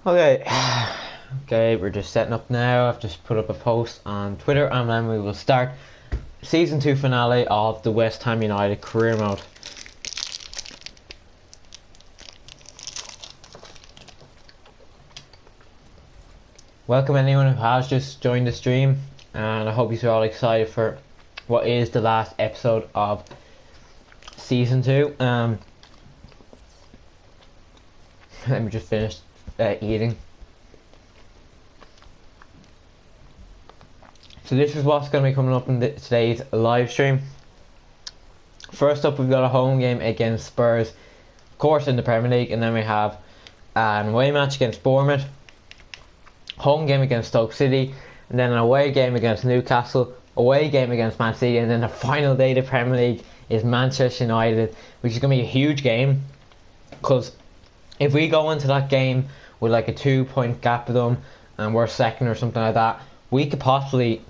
Okay, okay, we're just setting up now. I've just put up a post on Twitter and then we will start Season 2 finale of the West Ham United career mode. Welcome anyone who has just joined the stream, and I hope you're all excited for what is the last episode of Season 2. Let me just finish eating. So this is what's going to be coming up in today's live stream. First up, we've got a home game against Spurs, of course in the Premier League, and then we have an away match against Bournemouth, home game against Stoke City, and then an away game against Newcastle, away game against Man City, and then the final day of the Premier League is Manchester United, which is going to be a huge game, because if we go into that game with like a 2-point gap with them and we're second or something like that, we could possibly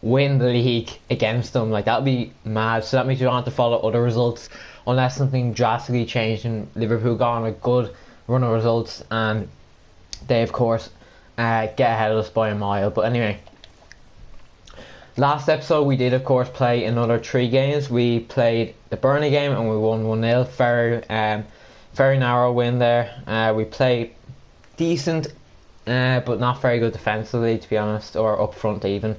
win the league against them. Like, that would be mad. So that means we don't have to follow other results unless something drastically changed and Liverpool got on a good run of results and they of course get ahead of us by a mile. But anyway, last episode we did of course play another 3 games. We played the Burnley game and we won 1-0. Very narrow win there. We played decent but not very good defensively, to be honest, or up front even.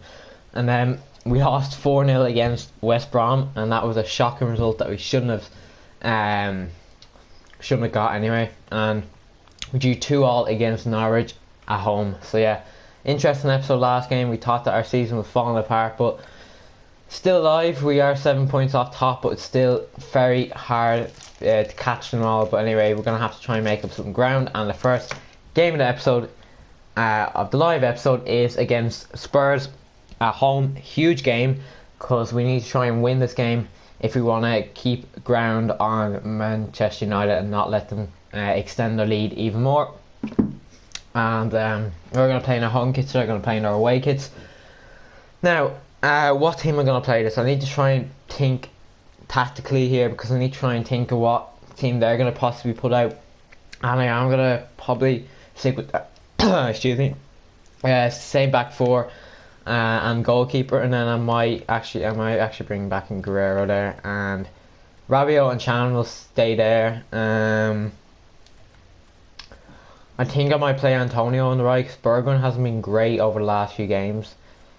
And then we lost 4-0 against West Brom, and that was a shocking result that we shouldn't have got anyway. And we drew 2-2 against Norwich at home. So yeah, interesting episode last game. We thought that our season was falling apart, but still alive. We are 7 points off top, but it's still very hard to catch them all. But anyway, we're going to have to try and make up some ground. And the first game of the episode, of the live episode, is against Spurs at home. Huge game, because we need to try and win this game if we want to keep ground on Manchester United and not let them extend their lead even more. And we're going to play in our home kits, they're going to play in our away kits. Now, what team am I going to play this? I need to try and think tactically here, because I need to try and think of what team they're going to possibly put out. And I am going to probably stick with excuse me, same back four and goalkeeper, and then I might actually bring back in Guerrero there, and Rabiot and Chan will stay there. I think I might play Antonio on the right, because Bergwijn hasn't been great over the last few games.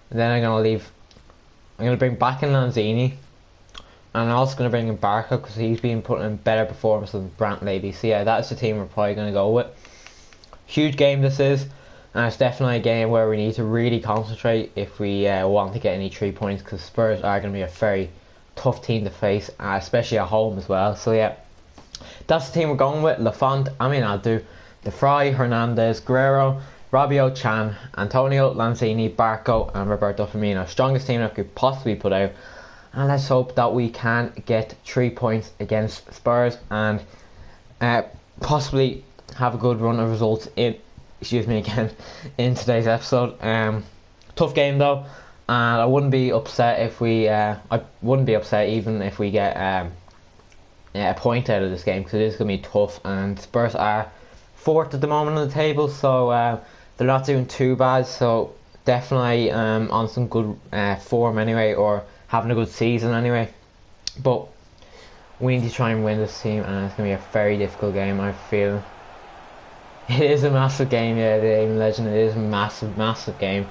And then I'm going to bring back in Lanzini, and I'm also going to bring in Barca, because he's been putting in better performance than Brandt lately. So yeah, that's the team we're probably going to go with. Huge game this is, and it's definitely a game where we need to really concentrate if we want to get any 3 points, because Spurs are going to be a very tough team to face, especially at home as well. So yeah, that's the team we're going with. Lafont, Aminadu, De Vrij, Hernandez, Guerrero, Rabiot, Chan, Antonio, Lanzini, Barco and Roberto Firmino. Strongest team I could possibly put out, and let's hope that we can get 3 points against Spurs and possibly have a good run of results in today's episode. Tough game though, and I wouldn't be upset if we even if we get a point out of this game, because it is going to be tough, and Spurs are 4th at the moment on the table, so they're not doing too bad. So definitely on some good form anyway, or having a good season anyway. But we need to try and win this team, and it's going to be a very difficult game, I feel. It is a massive game, yeah, the Aim Legend. It is a massive game.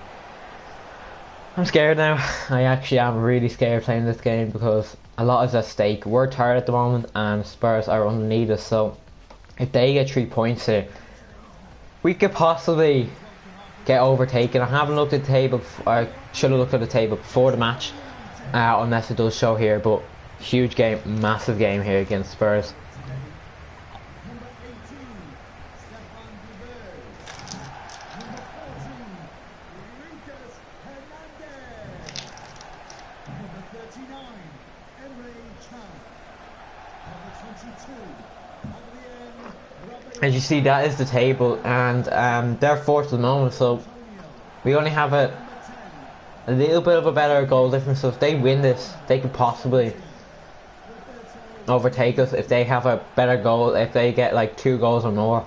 I'm scared now. I actually am really scared playing this game, because a lot is at stake. We're tired at the moment, and Spurs are underneath us. So if they get 3 points here, we could possibly get overtaken. I haven't looked at the table. I should have looked at the table before the match, unless it does show here. But huge game, massive game here against Spurs. As you see, that is the table, and they're 4th at the moment, so we only have a little bit of a better goal difference. So if they win this, they could possibly overtake us if they have a better goal, if they get like 2 goals or more.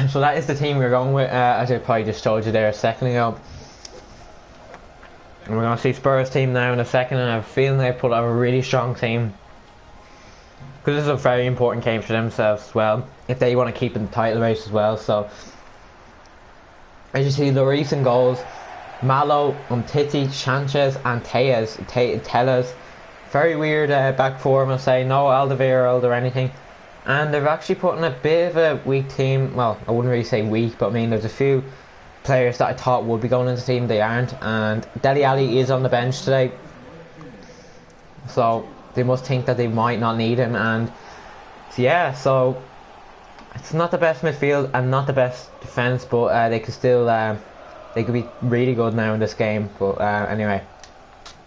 So that is the team we're going with, as I probably just told you there a second ago. And we're going to see Spurs team now in a second, and I have a feeling they put out a really strong team. Because this is a very important game for themselves as well, if they want to keep in the title race as well. So, as you see, the recent goals, Malo, Umtiti, Sanchez and Tellez. Very weird back four, I'll say. No Alderweireld or anything. And they're actually putting a bit of a weak team. Well, I wouldn't really say weak, but I mean, there's a few players that I thought would be going into the team, they aren't. And Dele Alli is on the bench today. So, they must think that they might not need him. And, yeah, so it's not the best midfield and not the best defence, but they could still, they could be really good now in this game. But anyway,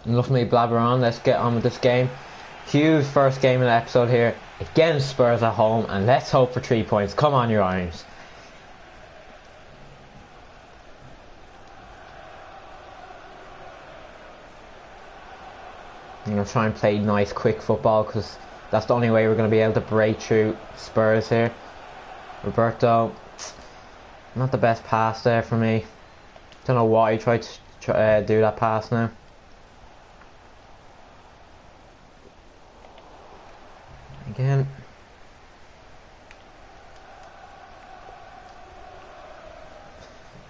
enough of me blabber on, let's get on with this game. Huge first game of the episode here against Spurs at home, and let's hope for 3 points. Come on, you Irons. I'm going to try and play nice quick football, because that's the only way we're going to be able to break through Spurs here. Roberto, not the best pass there for me. Don't know why he tried to do that pass now. Again.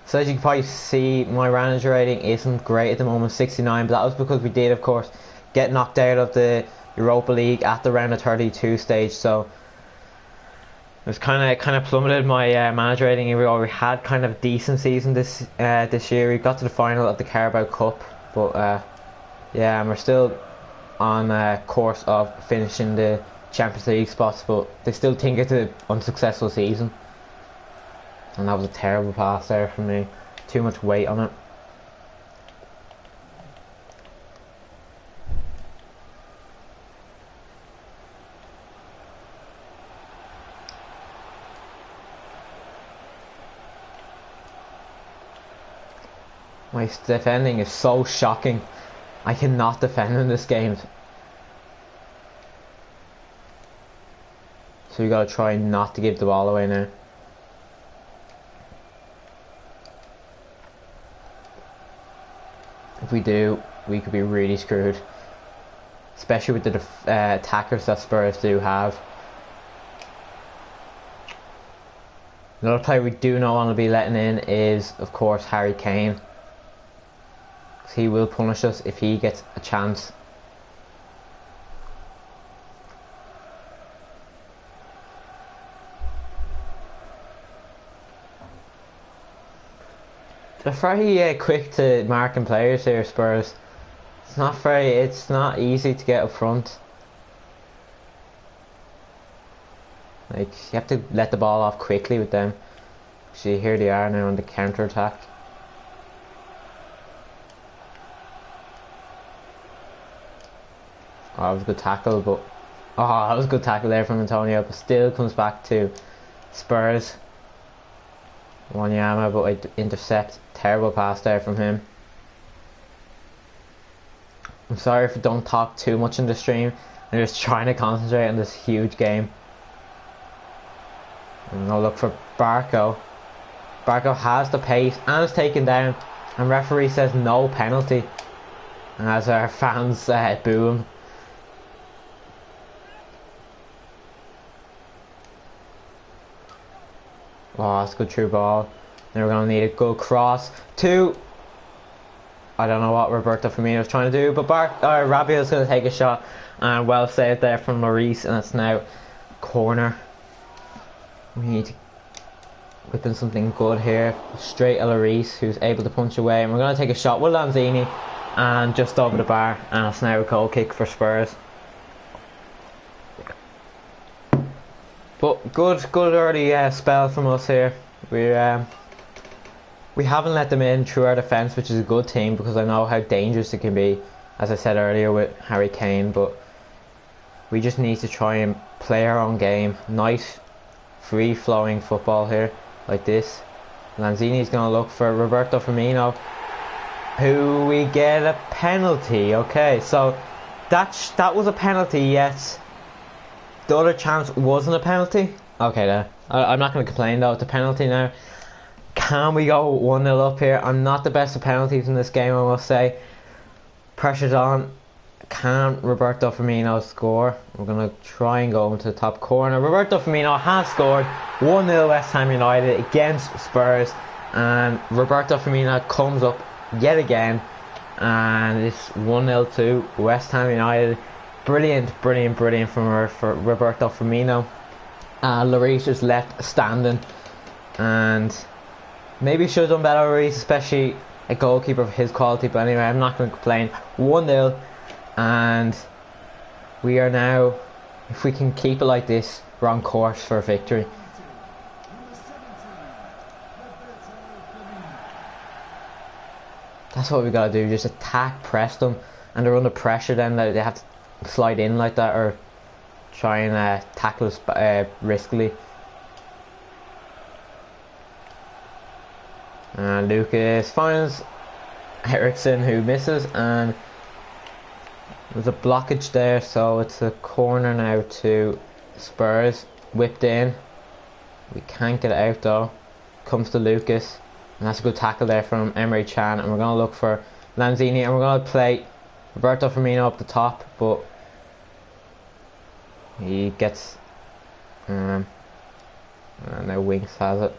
So as you can probably see, my manager rating isn't great at the moment, 69, but that was because we did, of course, get knocked out of the Europa League at the round of 32 stage. So it was kind of plummeted my manager rating. We already had kind of a decent season this year. We got to the final of the Carabao Cup, but yeah, and we're still on course of finishing the Champions League spots, but they still think it's an unsuccessful season. And that was a terrible pass there from me. Too much weight on it. My defending is so shocking. I cannot defend in this game. So we gotta try not to give the ball away now. If we do, we could be really screwed. Especially with the attackers that Spurs do have. Another player we do not want to be letting in is, of course, Harry Kane. He will punish us if he gets a chance. They're very quick to marking players here, Spurs. It's not easy to get up front. Like, you have to let the ball off quickly with them. See, here they are now on the counter attack. Oh, that was a good tackle, but that was a good tackle there from Antonio, but still comes back to Spurs. Wanyama, but I intercept. Terrible pass there from him. I'm sorry if I don't talk too much in the stream. I'm just trying to concentrate on this huge game. I'm gonna look for Barco. Barco has the pace and is taken down, and referee says no penalty. And as our fans boo him. Oh, that's a good through ball. Then we're going to need a good cross to... I don't know what Roberto Firmino's trying to do, but Rabiot's going to take a shot. And well saved there from Lloris, and it's now corner. We need to whip in something good here. Straight at Lloris, who's able to punch away. And we're going to take a shot with Lanzini. And just over the bar. And it's now a goal kick for Spurs. But good early spell from us here. We haven't let them in through our defence, which is a good thing, because I know how dangerous it can be, as I said earlier with Harry Kane. But we just need to try and play our own game. Nice free flowing football here, like this. Lanzini's going to look for Roberto Firmino, who we get a penalty. Okay, so that was a penalty, yes. The other chance wasn't a penalty. Okay, then. I'm not going to complain though. It's a penalty now. Can we go 1-0 up here? I'm not the best of penalties in this game, I must say. Pressure's on. Can Roberto Firmino score? We're going to try and go into the top corner. Roberto Firmino has scored 1-0 West Ham United against Spurs. And Roberto Firmino comes up yet again. And it's 1-0 to West Ham United. Brilliant from for Roberto Firmino. Lloris is left standing. And maybe should have done better, Lloris, especially a goalkeeper of his quality. But anyway, I'm not going to complain. 1-0. And we are now, if we can keep it like this, we're on course for a victory. That's what we gotta do, just attack, press them, and they're under pressure then they have to slide in like that or try and tackle us riskily. And Lucas finds Ericsson, who misses, and there's a blockage there, so it's a corner now to Spurs. Whipped in. We can't get it out though. Comes to Lucas. And that's a good tackle there from Emre Can. And we're going to look for Lanzini. And we're going to play Roberto Firmino up the top. But he gets... and now Winks has it.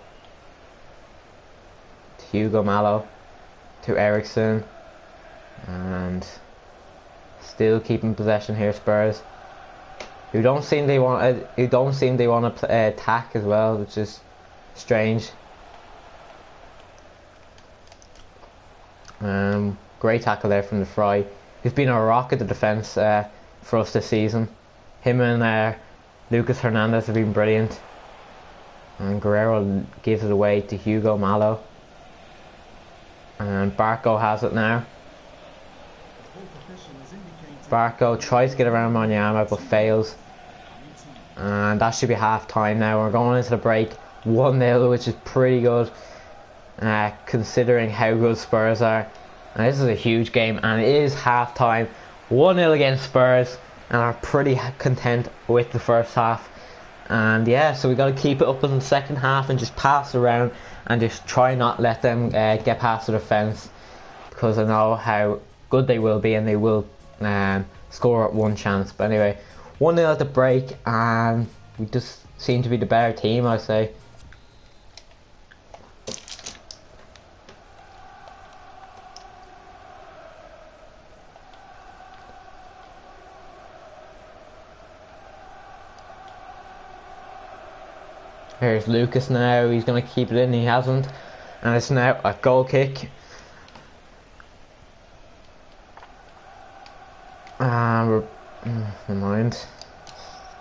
To Hugo Malo. To Ericsson. And... still keeping possession here, Spurs, who don't seem they want to attack as well, which is strange. Great tackle there from the Fry. He's been a rock at the defence for us this season. Him and Lucas Hernandez have been brilliant. And Guerrero gives it away to Hugo Malo. And Barco has it now. Barco tries to get around Manyama but fails. And that should be half time now. We're going into the break 1-0, which is pretty good considering how good Spurs are. And this is a huge game, and it is half time. 1-0 against Spurs, and are pretty content with the first half. And yeah, so we got to keep it up in the second half and just pass around and just try not let them get past the defence, because I know how good they will be, and they will score at one chance. But anyway, 1-0 at the break, and we just seem to be the better team, I say. Here's Lucas now. He's going to keep it in. He hasn't, and it's now a goal kick. Never mind.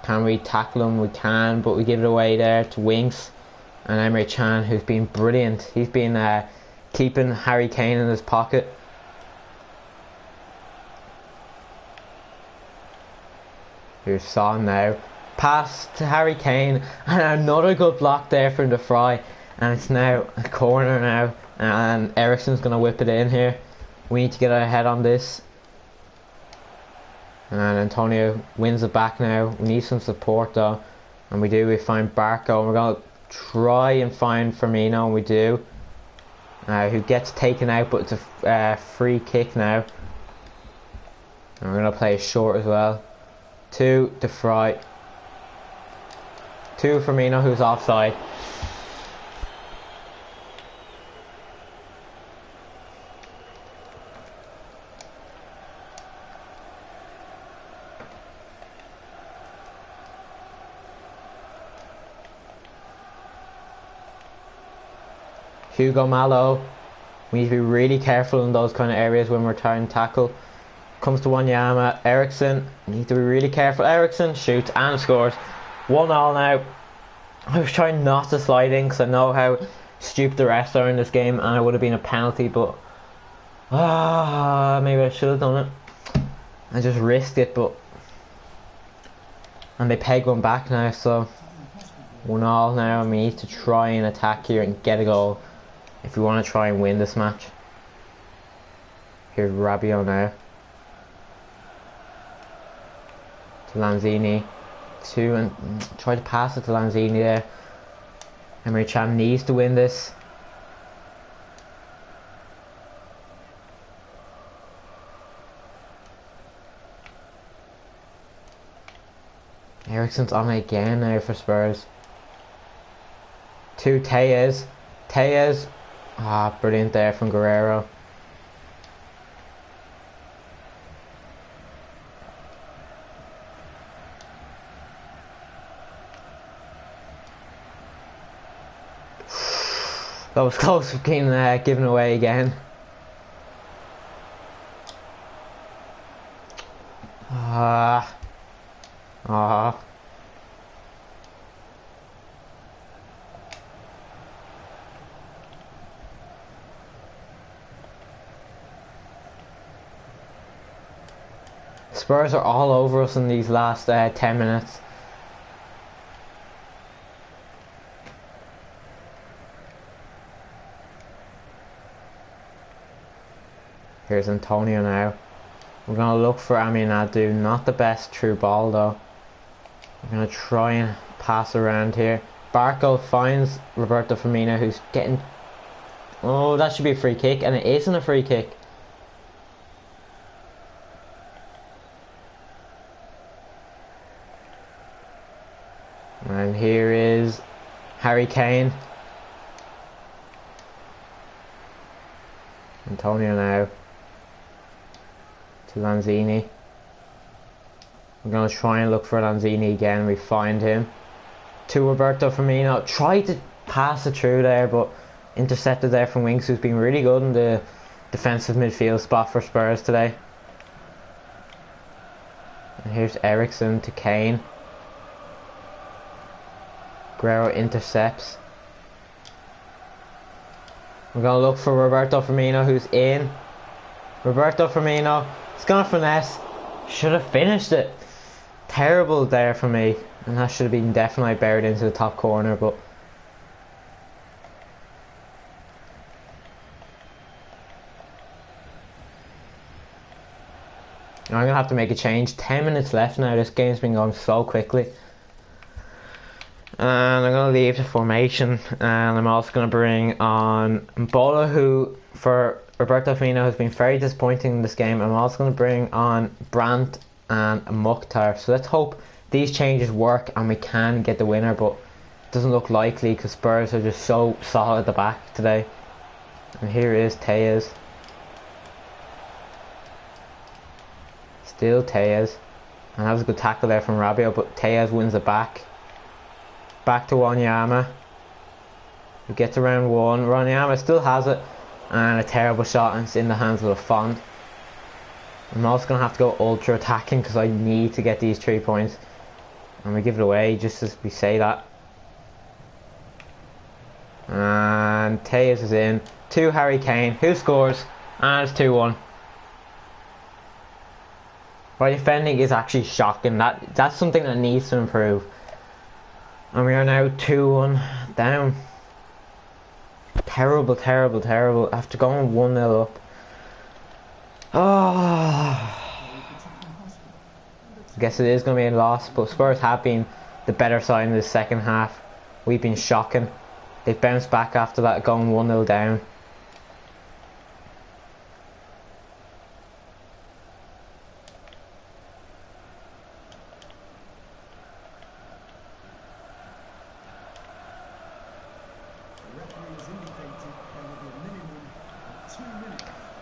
Can we tackle him? We can, but we give it away there to Winks and Emre Can, who's been brilliant. He's been keeping Harry Kane in his pocket. Here's Son now. Pass to Harry Kane, and another good block there from the Fry. And it's now a corner now, and Ericsson's going to whip it in here. We need to get ahead on this. And Antonio wins it back now. We need some support though, and we do. We find Barco, and we're going to try and find Firmino, and we do. Who gets taken out, but it's a free kick now. And we're going to play short as well. To Fry. To Firmino, who's offside. Hugo Malo. We need to be really careful in those kind of areas when we're trying to tackle. Comes to Wanyama. Ericsson. Need to be really careful. Ericsson shoots and scores. 1-0 now. I was trying not to slide in because I know how stupid the refs are in this game, and it would have been a penalty, but maybe I should have done it. I just risked it, but and they peg one back now, so 1-0 now, and we need to try and attack here and get a goal if we want to try and win this match. Here's Rabiot now. To Lanzini. 2 and try to pass it to Lanzini there. Emre Can needs to win this. Eriksen's on it again now for Spurs. To Tellez. Tellez. Ah, brilliant there from Guerrero. That was close to being given away again. Spurs are all over us in these last 10 minutes. Here's Antonio now. We're going to look for Aminadu. Not the best through ball though. We're going to try and pass around here. Barco finds Roberto Firmino, who's getting... Oh, that should be a free kick, and it isn't a free kick. And here is Harry Kane. Antonio now. To Lanzini. We're going to try and look for Lanzini again. We find him. To Roberto Firmino. Tried to pass it through there, but intercepted there from Winks, who's been really good in the defensive midfield spot for Spurs today. And here's Eriksen to Kane. Guerrero intercepts. We're going to look for Roberto Firmino, who's in. Roberto Firmino. It's going to finesse. Should have finished it. Terrible there for me. And that should have been definitely buried into the top corner, but... I'm going to have to make a change. 10 minutes left now. This game's been going so quickly. And I'm going to leave the formation, and I'm also going to bring on Mbola, who for Roberto Firmino has been very disappointing in this game. I'm also going to bring on Brandt and Mukhtar. So let's hope these changes work and we can get the winner, but it doesn't look likely because Spurs are just so solid at the back today. And here is Tellez. Still Tellez. And that was a good tackle there from Rabiot, but Tellez wins it back. Back to Wanyama. He gets around one. Wanyama still has it. And a terrible shot, and it's in the hands of the Font. I'm also going to have to go ultra attacking because I need to get these 3 points. And we give it away just as we say that. And Tellez is in. To Harry Kane, who scores. And it's 2-1. My defending is actually shocking. That's something that needs to improve. And we are now 2-1 down. Terrible, terrible, terrible. After going 1-0 up. Oh. I guess it is going to be a loss, but Spurs have been the better side in the second half. We've been shocking. They've bounced back after that, going 1-0 down.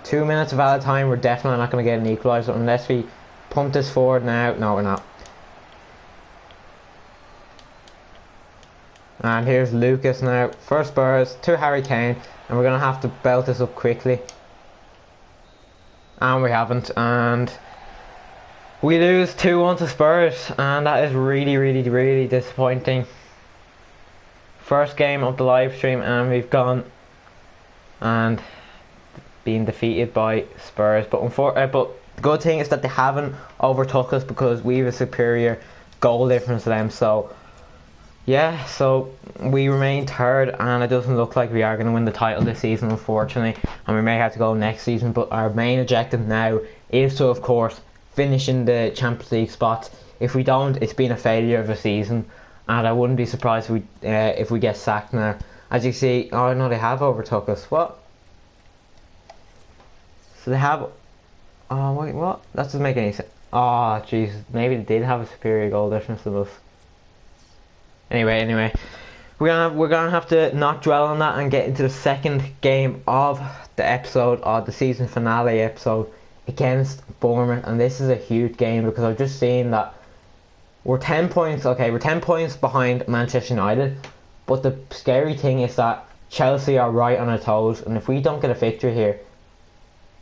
Two minutes of added time. We're definitely not going to get an equaliser unless we pump this forward now. No, we're not. And here's Lucas now for Spurs to Harry Kane, and we're going to have to belt this up quickly. And we haven't, and we lose 2-1 to Spurs, and that is really, really, really disappointing. First game of the live stream, and we've gone and being defeated by Spurs, but the good thing is that they haven't overtook us because we have a superior goal difference to them. So yeah, so we remain third, and it doesn't look like we are going to win the title this season, unfortunately, and we may have to go next season. But our main objective now is to, of course, finish in the Champions League spots. If we don't, it's been a failure of a season, and I wouldn't be surprised if we get sacked now. As you see, oh no, they have overtook us. What? So they have. Oh wait, what? That doesn't make any sense. Oh jeez, maybe they did have a superior goal difference than us. Anyway, we're gonna have to not dwell on that and get into the second game of the episode, or the season finale episode, against Bournemouth. And this is a huge game because I've just seen that we're 10 points. Okay, we're 10 points behind Manchester United, but the scary thing is that Chelsea are right on our toes, and if we don't get a victory here,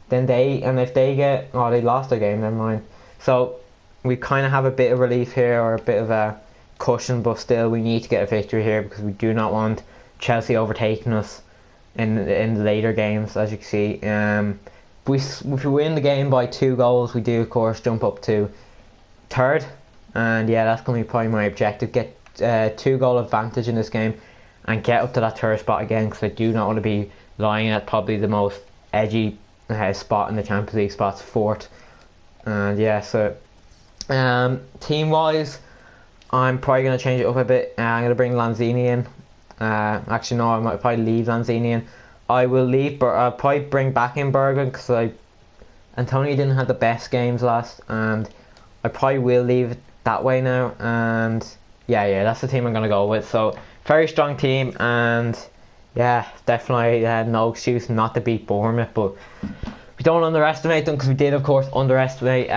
then if they get, oh, they lost their game, never mind. So we kind of have a bit of relief here, or a bit of a cushion, but still we need to get a victory here because we do not want Chelsea overtaking us in the later games. As you can see, if we win the game by 2 goals, we do of course jump up to third, and yeah, that's going to be probably my objective: get 2-goal advantage in this game and get up to that third spot again, because I do not want to be lying at probably the most edgy spot in the Champions League spots, 4th. And yeah, so team wise, I'm probably going to change it up a bit. I'm going to bring Lanzini in. Actually no, I might probably leave Lanzini in. I will leave, but I'll probably bring back in Bergwijn, because Antonio didn't have the best games last, and I probably will leave it that way now. And yeah, that's the team I'm going to go with. So very strong team, and yeah, definitely no excuse not to beat Bournemouth, but we don't underestimate them, because we did of course underestimate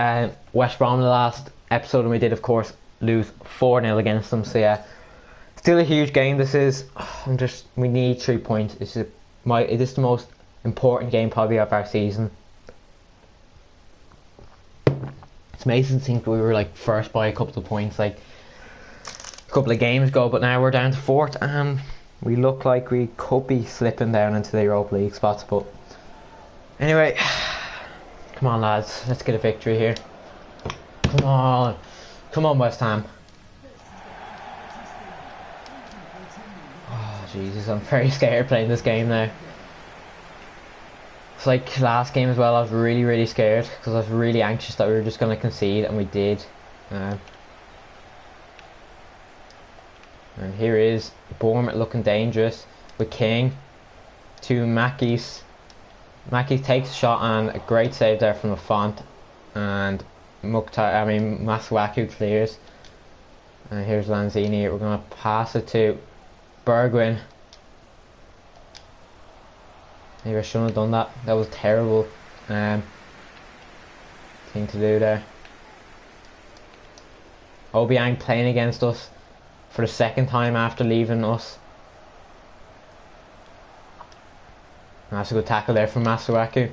West Brom in the last episode, and we did of course lose 4-0 against them. So yeah, still a huge game this is. We need 3 points. It is the most important game probably of our season. It's amazing to think we were like first by a couple of points like a couple of games ago, but now we're down to 4th, and we look like we could be slipping down into the Europa League spots. But anyway, come on lads, let's get a victory here. Come on West Ham. Oh Jesus, I'm very scared playing this game now. It's like last game as well, I was really scared, because I was really anxious that we were just going to concede, and we did. And here is Bournemouth looking dangerous with King to Mackey's. Mackey takes a shot, and a great save there from the Font, and Masuaku clears. And here's Lanzini. We're going to pass it to Bergwijn. Maybe I shouldn't have done that. That was terrible thing to do there. Obiang playing against us for the 2nd time after leaving us. And that's a good tackle there from Masuaku.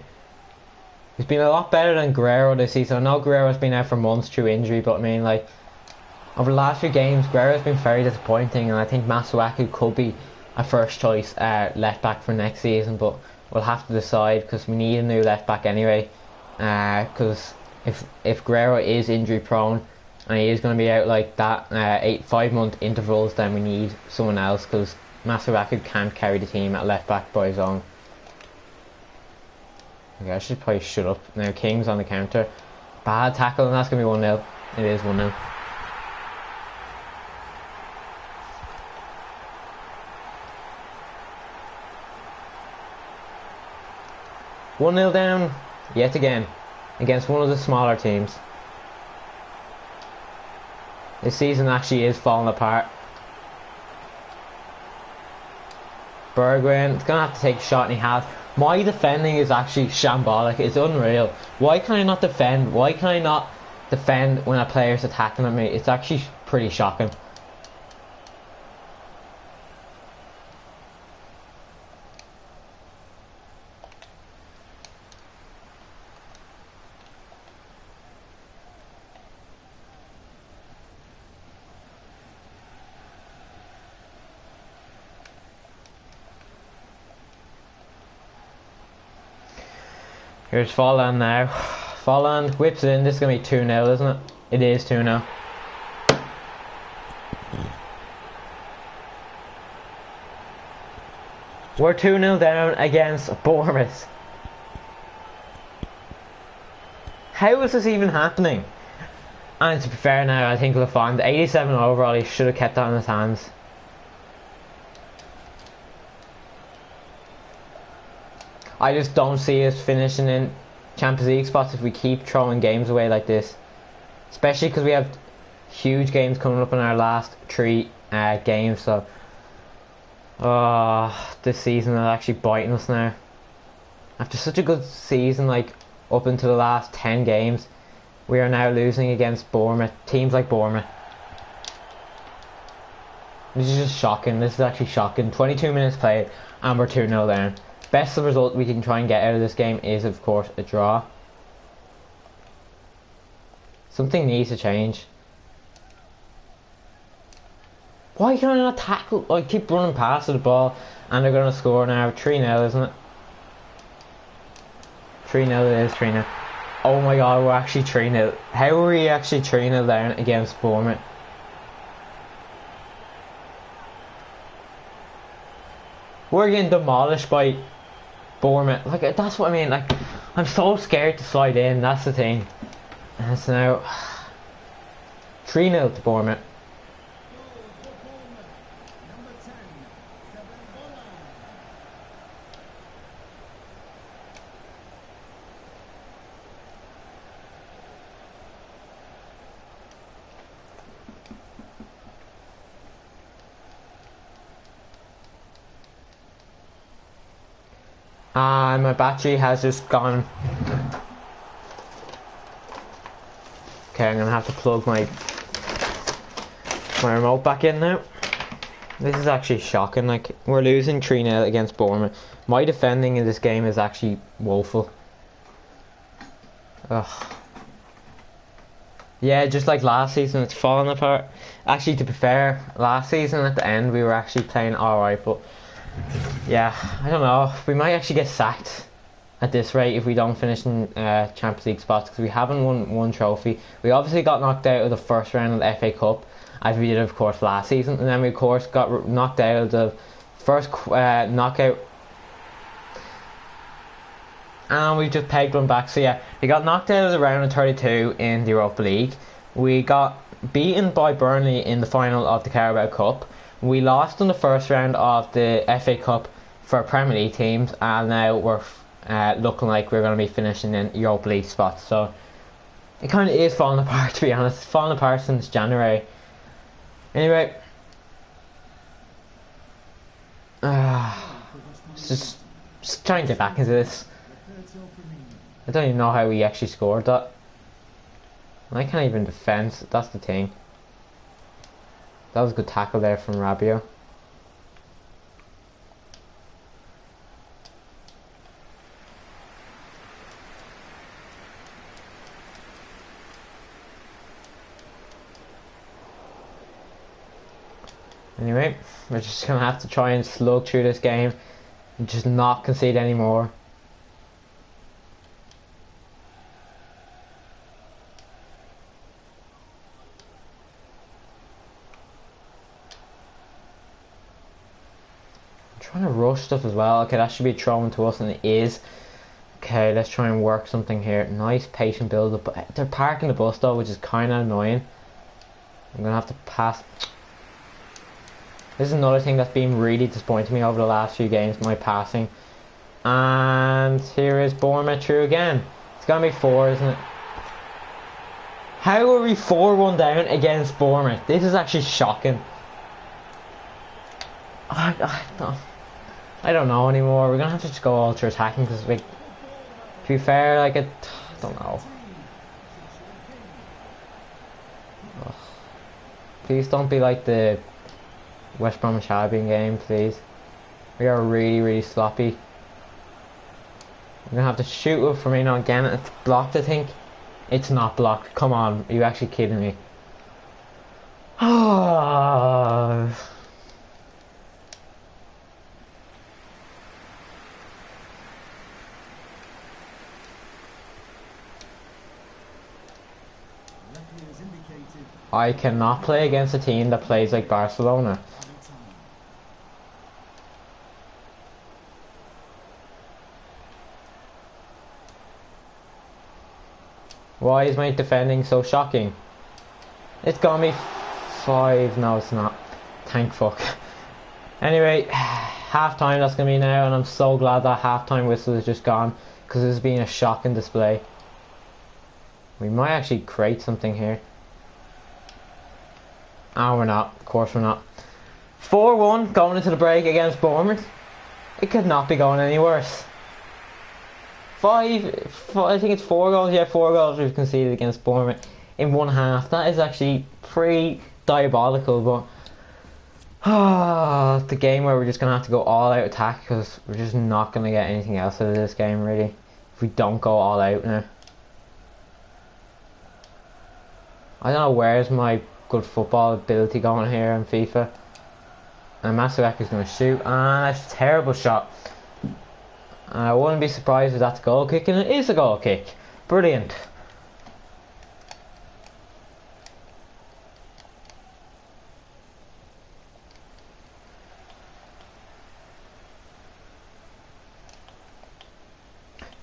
He's been a lot better than Guerrero this season. I know Guerrero's been out for months through injury, but I mean, like, over the last few games, Guerrero's been very disappointing, and I think Masuaku could be a first choice left back for next season, but we'll have to decide, because we need a new left back anyway. Because if Guerrero is injury prone and he is going to be out like that 5-month intervals, then we need someone else, because Masuaku can't carry the team at left back by his own. Okay, I should probably shut up. Now King's on the counter. Bad tackle, and that's going to be 1-0. It is 1-0. One 0 down yet again against one of the smaller teams. This season actually is falling apart. Bergwijn is going to have to take a shot, and he has. My defending is actually shambolic. It's unreal. Why can I not defend? Why can I not defend when a player's attacking at me? It's actually pretty shocking. Here's Folland now. Folland whips it in. This is going to be 2-0, isn't it? It is 2-0. We're 2-0 down against Bournemouth. How is this even happening? And to be fair now, I think Lafond, 87 overall, he should have kept that in his hands. I just don't see us finishing in Champions League spots if we keep throwing games away like this. Especially because we have huge games coming up in our last 3 games. So, this season is actually biting us now. After such a good season, like up into the last 10 games, we are now losing against Bournemouth, teams like Bournemouth. This is just shocking. This is actually shocking. 22 minutes played and we're 2-0 down. Best result we can try and get out of this game is, of course, a draw. Something needs to change. Why can I not tackle? I keep running past the ball and they're going to score now. 3-0, isn't it? 3-0 it is, 3-0. Oh my god, we're actually 3-0. How are we actually 3-0 down against Bournemouth? We're getting demolished by Bournemouth. Like, that's what I mean. Like, I'm so scared to slide in. That's the thing. And it's now 3-0 to Bournemouth. And my battery has just gone. Okay, I'm gonna have to plug my remote back in now. This is actually shocking. Like, we're losing 3-0 against Bournemouth. My defending in this game is actually woeful. Ugh. Yeah, just like last season, it's falling apart. Actually, to be fair, last season at the end we were actually playing alright, but yeah, I don't know. We might actually get sacked at this rate if we don't finish in Champions League spots, because we haven't won one trophy. We obviously got knocked out of the first round of the FA Cup, as we did of course last season, and then we of course got knocked out of the first knockout, and we just pegged one back. So yeah, we got knocked out of the round of 32 in the Europa League. We got beaten by Burnley in the final of the Carabao Cup. We lost in the first round of the FA Cup for Premier League teams, and now we're looking like we're going to be finishing in Europa League spots. So it kind of is falling apart, to be honest. It's fallen apart since January. Anyway, just trying to get back into this. I don't even know how we actually scored that. I can't even defend. That's the thing. That was a good tackle there from Rabiot. Anyway, we're just going to have to try and slug through this game and just not concede anymore. Trying to rush stuff as well. Okay, that should be thrown to us, and it is. Okay, let's try and work something here. Nice patient build up. But they're parking the bus though, which is kind of annoying. I'm gonna have to pass. This is another thing that's been really disappointing me over the last few games, my passing. And here is Bournemouth through again. It's gonna be 4, isn't it? How are we 4-1 down against Bournemouth? This is actually shocking. I don't know anymore. We're gonna have to just go all through attacking, because, like, to be fair, like, I don't know. Ugh. Please don't be like the West Bromwich Albion game, please. We are really, really sloppy. We're gonna have to shoot with Firmino again. It's blocked, I think. It's not blocked. Come on, are you actually kidding me? Ah. I cannot play against a team that plays like Barcelona. Why is my defending so shocking? It's gonna be 5. No, it's not. Thank fuck. Anyway, half time that's gonna be now, and I'm so glad that halftime whistle is just gone because this has been a shocking display. We might actually create something here. Oh, we're not. Of course we're not. 4-1 going into the break against Bournemouth. It could not be going any worse. I think it's 4 goals. Yeah, 4 goals we've conceded against Bournemouth in one half. That is actually pretty diabolical, but the game where we're just going to have to go all out attack because we're just not going to get anything else out of this game, really, if we don't go all out now. I don't know where's my good football ability going here in FIFA. And Masuak is going to shoot, and that's a terrible shot. I wouldn't be surprised if that's a goal kick, and it is a goal kick. Brilliant.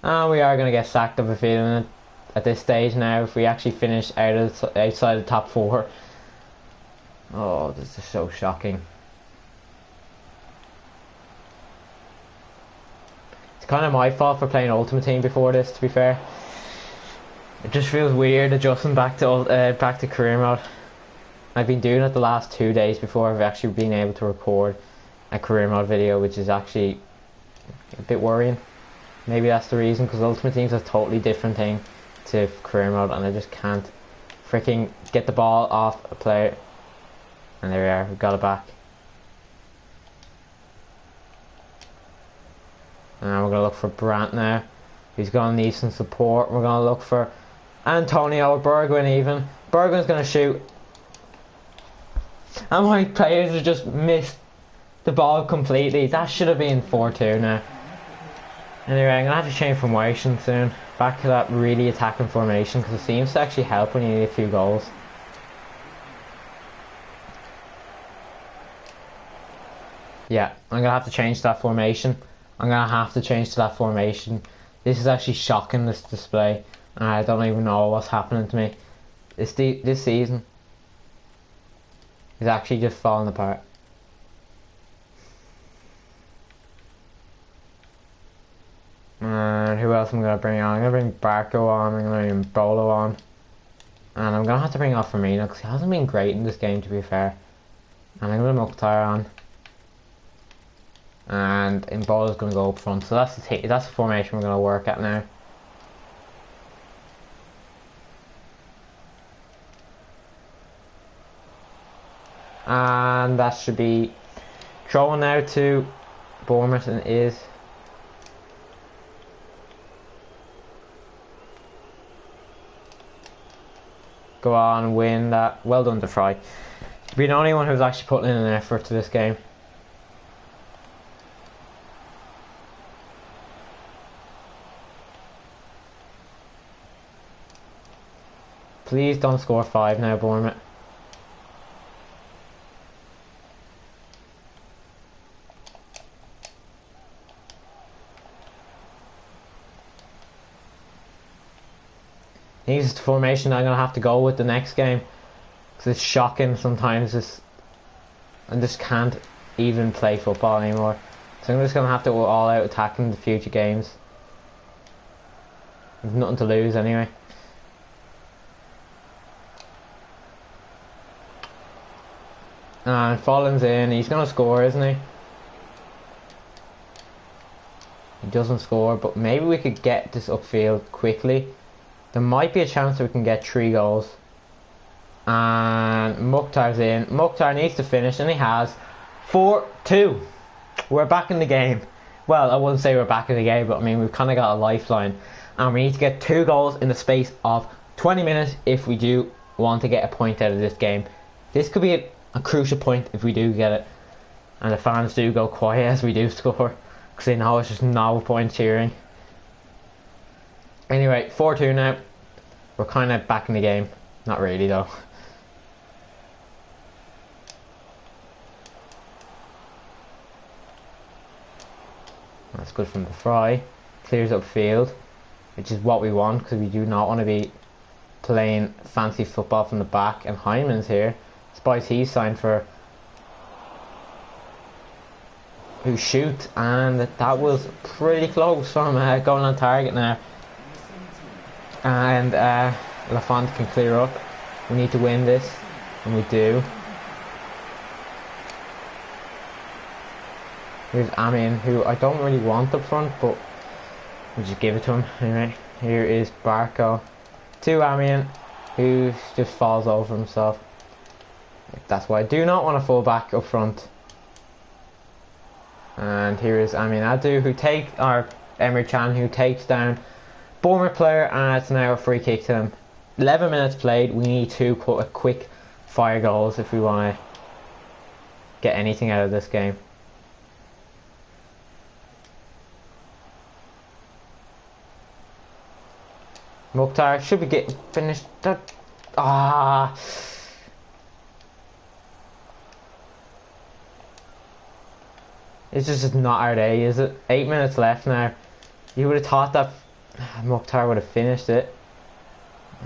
And we are going to get sacked of a feeling at this stage now if we actually finish outside the top 4. Oh, this is so shocking. It's kind of my fault for playing Ultimate Team before this, to be fair. It just feels weird adjusting back to career mode. I've been doing it the last 2 days before I've actually been able to record a career mode video, which is actually a bit worrying. Maybe that's the reason, because Ultimate Team's a totally different thing to career mode, and I just can't freaking get the ball off a player. And there we are, we've got it back. And we're going to look for Brandt now. He's going to need some support. We're going to look for Antonio or Bergwijn even. Bergwijn's going to shoot. And my players have just missed the ball completely. That should have been 4-2 now. Anyway, I'm going to have to change formation soon. Back to that really attacking formation, because it seems to actually help when you need a few goals. Yeah, I'm going to have to change that formation. I'm going to have to change to that formation. This is actually shocking, this display. I don't even know what's happening to me. This season is actually just falling apart. And who else am I going to bring on? I'm going to bring Barco on, I'm going to bring Bolo on. And I'm going to have to bring off Firmino because he hasn't been great in this game, to be fair. And I'm going to Mukhtar on. And Mbolo's going to go up front. So that's the formation we're going to work at now. And that should be throwing now to Bournemouth, and it is. Go on and win that. Well done to Fry. Be the only one who's actually putting in an effort to this game. Please don't score 5 now, Bournemouth. This is the formation I'm going to have to go with the next game. Because it's shocking sometimes. I just can't even play football anymore. So I'm just going to have to go all out attacking the future games. There's nothing to lose anyway. And Follin's in. He's going to score, isn't he? He doesn't score, but maybe we could get this upfield quickly. There might be a chance that we can get 3 goals. And Mukhtar's in. Mukhtar needs to finish, and he has. 4-2. We're back in the game. Well, I wouldn't say we're back in the game, but I mean, we've kind of got a lifeline. And we need to get 2 goals in the space of 20 minutes if we do want to get a point out of this game. This could be a crucial point if we do get it. And the fans do go quiet as we do score, because they know it's just no point cheering. Anyway, 4-2 now. We're kind of back in the game. Not really though. That's good from the Fry. Clears up field, which is what we want, because we do not want to be playing fancy football from the back, and Hyman's here. Spice he's signed for. Who shoot, and that was pretty close from going on target now. And Lafont can clear up. We need to win this, and we do. Here's Amin, who I don't really want up front, but we'll just give it to him anyway. Here is Barco to Amin, who just falls over himself. That's why I do not want a full back up front. And here is Amin Adu, who Emre Can, who takes down Bournemouth player, and it's now a free kick to them. 11 minutes played. We need to put a quick fire goals if we want to get anything out of this game. Mukhtar should be getting finished. It's just not our day, is it? 8 minutes left now. You would have thought that Mukhtar would have finished it.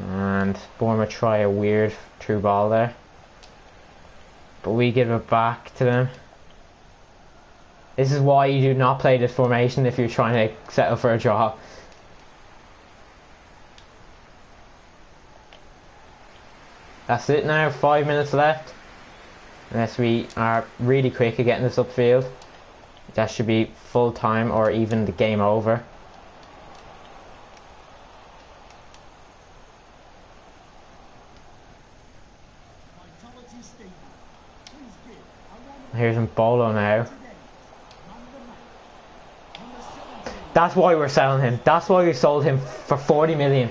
And Bournemouth try a weird through ball there. But we give it back to them. This is why you do not play this formation if you're trying to settle for a draw. That's it now, 5 minutes left. Unless we are really quick at getting this upfield. That should be full time or even the game over. Here's Mbolo now. That's why we're selling him. That's why we sold him for 40 million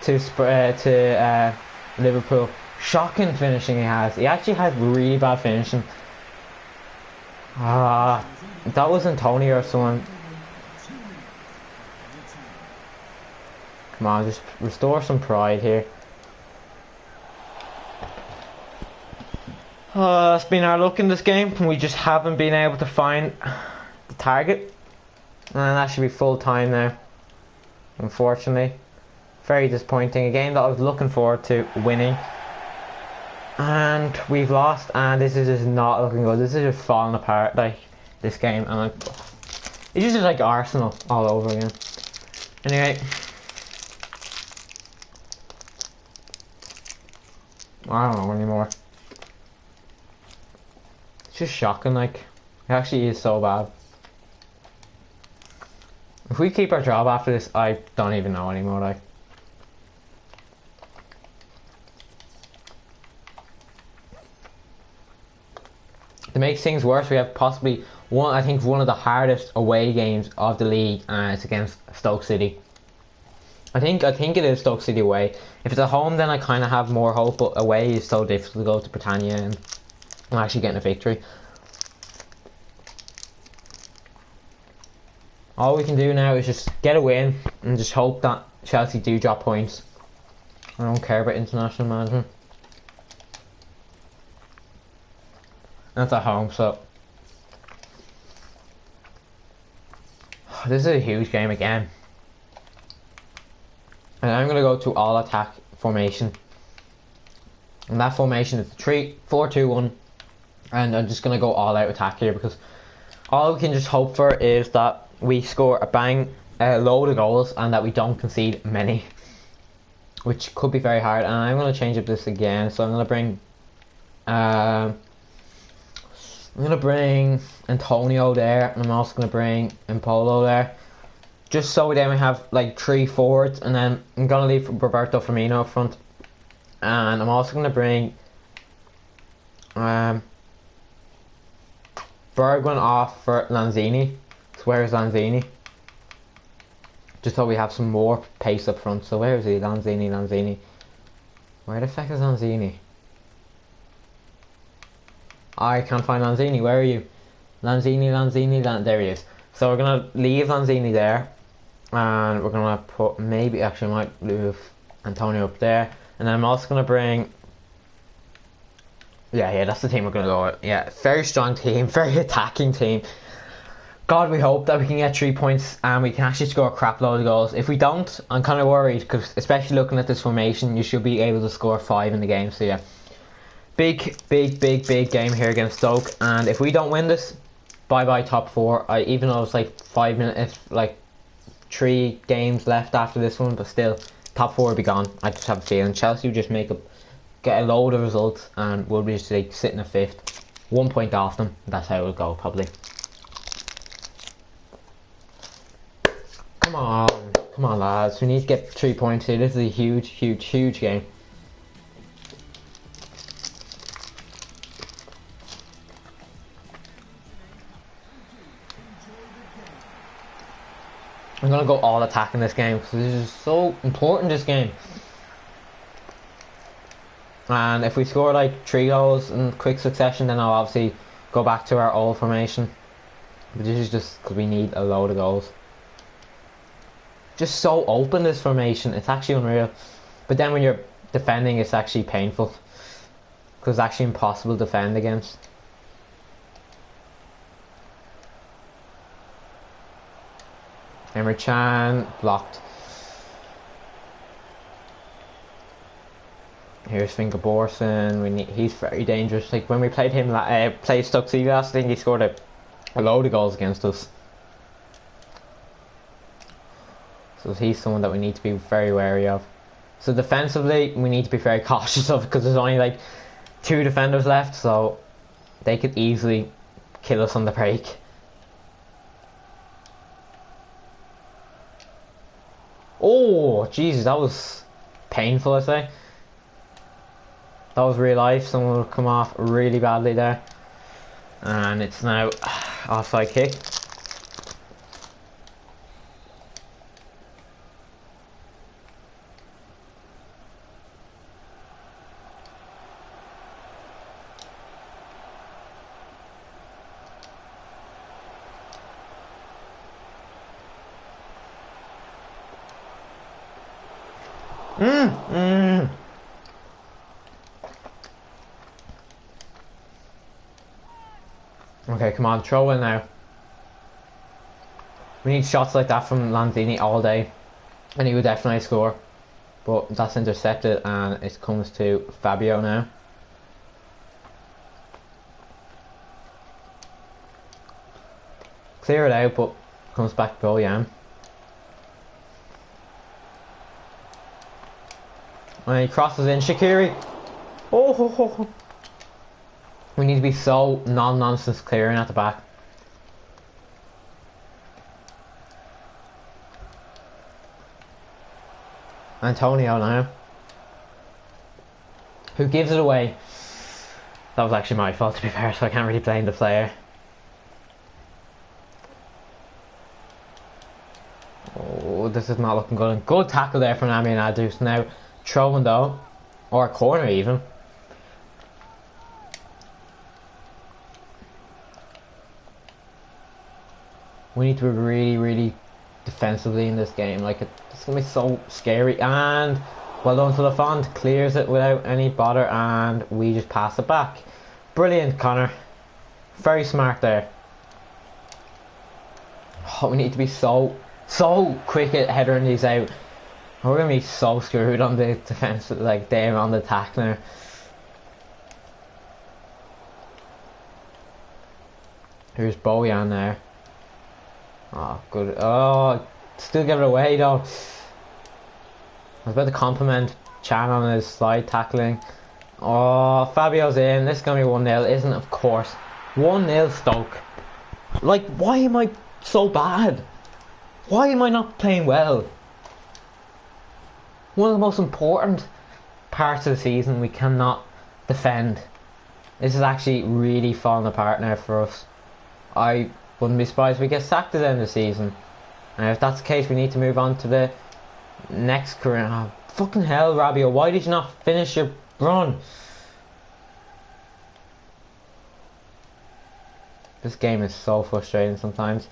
to Liverpool. Shocking finishing he has. He actually has really bad finishing. That was Antonio or someone. Come on, just restore some pride here. It's been our luck in this game, and we just haven't been able to find the target. And that should be full time now, unfortunately. Very disappointing. A game that I was looking forward to winning, and we've lost, and this is just not looking good. This is just falling apart, like this game, and it's just like Arsenal all over again. Anyway, I don't know anymore. It's just shocking, like it actually is so bad. If we keep our job after this, I don't even know anymore, like. To make things worse, we have possibly one of the hardest away games of the league, and it's against Stoke City. I think it is Stoke City away. If it's at home, then I kind of have more hope, but away is so difficult to go to Britannia and I'm actually getting a victory. All we can do now is just get a win and just hope that Chelsea do drop points. I don't care about international management. That's at home, so this is a huge game again. And I'm going to go to all attack formation. And that formation is 3-4-2-1. And I'm just going to go all out attack here, because all we can just hope for is that we score a load of goals and that we don't concede many, which could be very hard. And I'm going to change up this again, so I'm going to bring Antonio there, and I'm also going to bring Mbolo there, just so then we have like 3 forwards, and then I'm going to leave Roberto Firmino up front, and I'm also going to bring Bergwijn off for Lanzini. So where is Lanzini? Just so we have some more pace up front. So where is he? Lanzini. Where the fuck is Lanzini? I can't find Lanzini. Where are you? Lanzini. There he is. So we're going to leave Lanzini there. And we're going to put, maybe actually I might move Antonio up there. And then I'm also going to bring, yeah, that's the team we're going to go with. Yeah, very strong team, very attacking team. God, we hope that we can get 3 points and we can actually score a crap load of goals. If we don't, I'm kind of worried, because especially looking at this formation, you should be able to score 5 in the game. So yeah, big game here against Stoke. And if we don't win this, bye bye top 4. Even though it's like 5 minutes, like 3 games left after this one, but still, top 4 will be gone. I just have a feeling Chelsea will just get a load of results, and we'll be just like sitting at 5th, 1 point off them. That's how it will go probably. Come on lads, we need to get 3 points here. This is a huge game. I'm going to go all attack in this game, because this is so important, this game. And if we score like 3 goals in quick succession, then I'll obviously go back to our old formation. But this is just because we need a load of goals. Just so open, this formation, it's actually unreal. But then when you're defending, it's actually painful, because it's actually impossible to defend against. Emre Can blocked. Here's Finger Borson. He's very dangerous. Like when we played him, played Stoke City last, I think he scored a load of goals against us. So he's someone that we need to be very wary of. So defensively, we need to be very cautious of, because there's only like 2 defenders left, so they could easily kill us on the break. Oh, Jesus, that was painful, I say. That was real life. Someone will come off really badly there. And it's now offside kick. Okay, come on, throw in now. We need shots like that from Lanzini all day, and he would definitely score. But that's intercepted, and it comes to Fabio now. Clear it out, but comes back to Bojan. And he crosses in. Shaqiri. Oh. We need to be so non-nonsense clearing at the back. Antonio now. Who gives it away? That was actually my fault, to be fair, so I can't really blame the player. Oh, this is not looking good. Good tackle there from Amian Adus. Now throwing though, or a corner even. We need to be really defensively in this game. Like it's gonna be so scary. And well done to Lafont, clears it without any bother, and we just pass it back. Brilliant, Connor. Very smart there. Oh, we need to be so quick at headering these out. We're gonna be so screwed on the defense, like them on the attack now. Here's Bojan there. Oh, good. Oh, still get it away though. I was about to compliment Chan on his slide tackling. Oh, Fabio's in. This is going to be 1-0, isn't it? Of course. 1-0 Stoke. Like, why am I so bad? Why am I not playing well? One of the most important parts of the season, we cannot defend. This is actually really falling apart now for us. I wouldn't be surprised if we get sacked at the end of the season. And if that's the case, we need to move on to the next career. Oh, fucking hell, Rabio, why did you not finish your run? This game is so frustrating sometimes.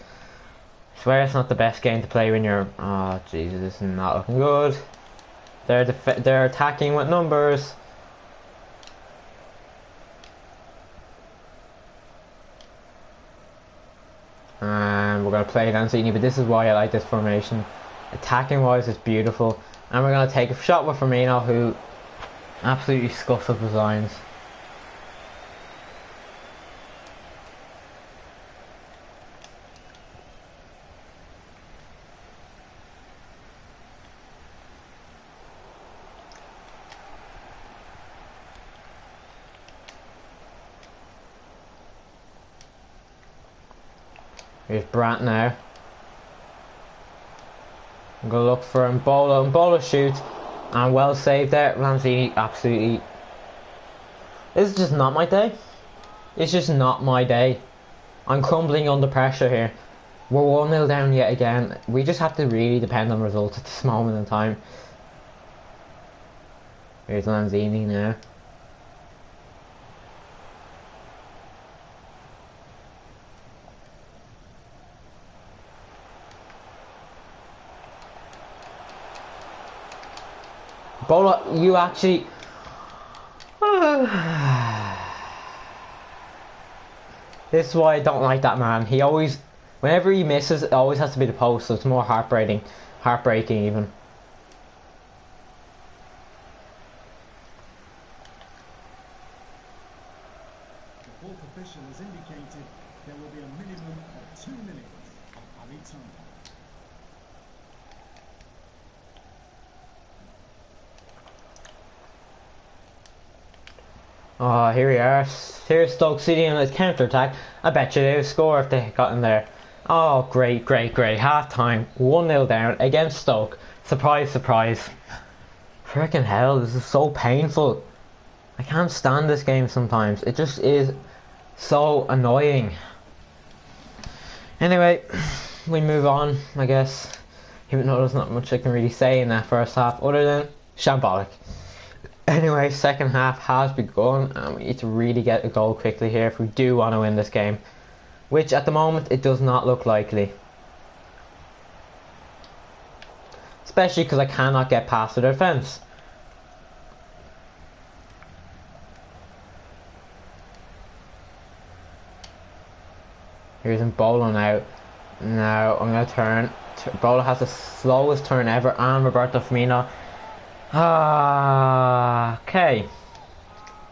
I swear it's not the best game to play when you're... Oh, Jesus, this is not looking good. They're attacking with numbers. we're going to play Lanzini, but this is why I like this formation. Attacking wise, it's beautiful. And we're going to take a shot with Firmino, who absolutely scuffs up his lines. Here's Brandt now. I'm going to look for Mbolo. Mbolo shoots. And well saved there. Lanzini absolutely... This is just not my day. It's just not my day. I'm crumbling under pressure here. We're 1-0 down yet again. We just have to really depend on results at this moment in time. Here's Lanzini now. Bola, you actually... This is why I don't like that man. He always... Whenever he misses, it always has to be the post, so it's more heartbreaking. Heartbreaking, even. The fourth official has indicated there will be a minimum of 2 minutes of added time. Oh, here we are. Here's Stoke City on his counter-attack. I bet you they would score if they got in there. Oh, great, great, great. Half-time. 1-0 down against Stoke. Surprise, surprise. Freaking hell, this is so painful. I can't stand this game sometimes. It just is so annoying. Anyway, we move on, I guess. Even though there's not much I can really say in that first half, other than shambolic. Anyway, second half has begun and we need to really get a goal quickly here if we do want to win this game. Which at the moment it does not look likely. Especially because I cannot get past the defence. Here's Mbolo now. Now I'm going to turn. Mbolo has the slowest turn ever and Roberto Firmino. Okay.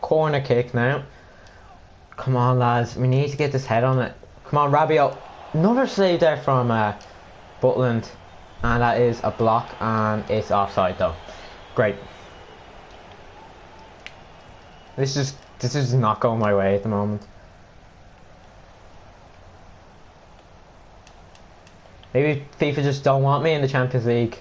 Corner kick now. Come on, lads. We need to get this head on it. Come on, Rabiot. Another save there from Butland. And that is a block and it's offside though. Great. This is not going my way at the moment. Maybe FIFA just don't want me in the Champions League.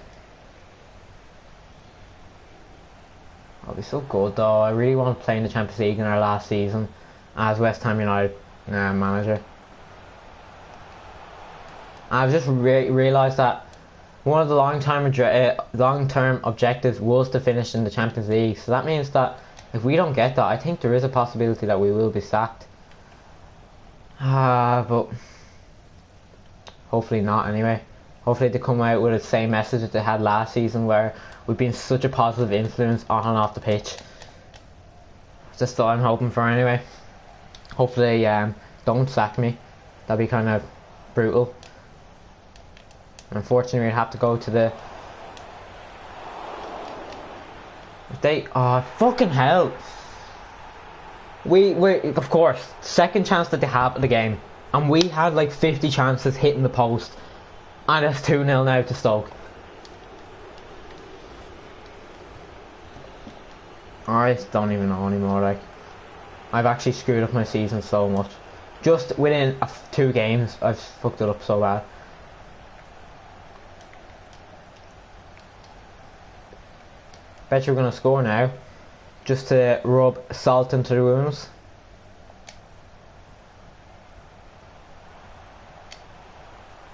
I'll be so good though. I really want to play in the Champions League in our last season as West Ham United manager. I've just realised that one of the long-term objectives was to finish in the Champions League. So that means that if we don't get that, I think there is a possibility that we will be sacked. But hopefully not anyway. Hopefully they come out with the same message that they had last season where we've been such a positive influence on and off the pitch. That's all I'm hoping for anyway. Hopefully don't sack me. That'd be kind of brutal. Unfortunately we'd have to go to the... If they... Oh fucking hell. We of course, second chance that they have of the game. And we had like 50 chances hitting the post. And it's 2-0 now to Stoke. I don't even know anymore. Like, I've actually screwed up my season so much. Just within 2 games, I've fucked it up so bad. Bet you're gonna score now, just to rub salt into the wounds.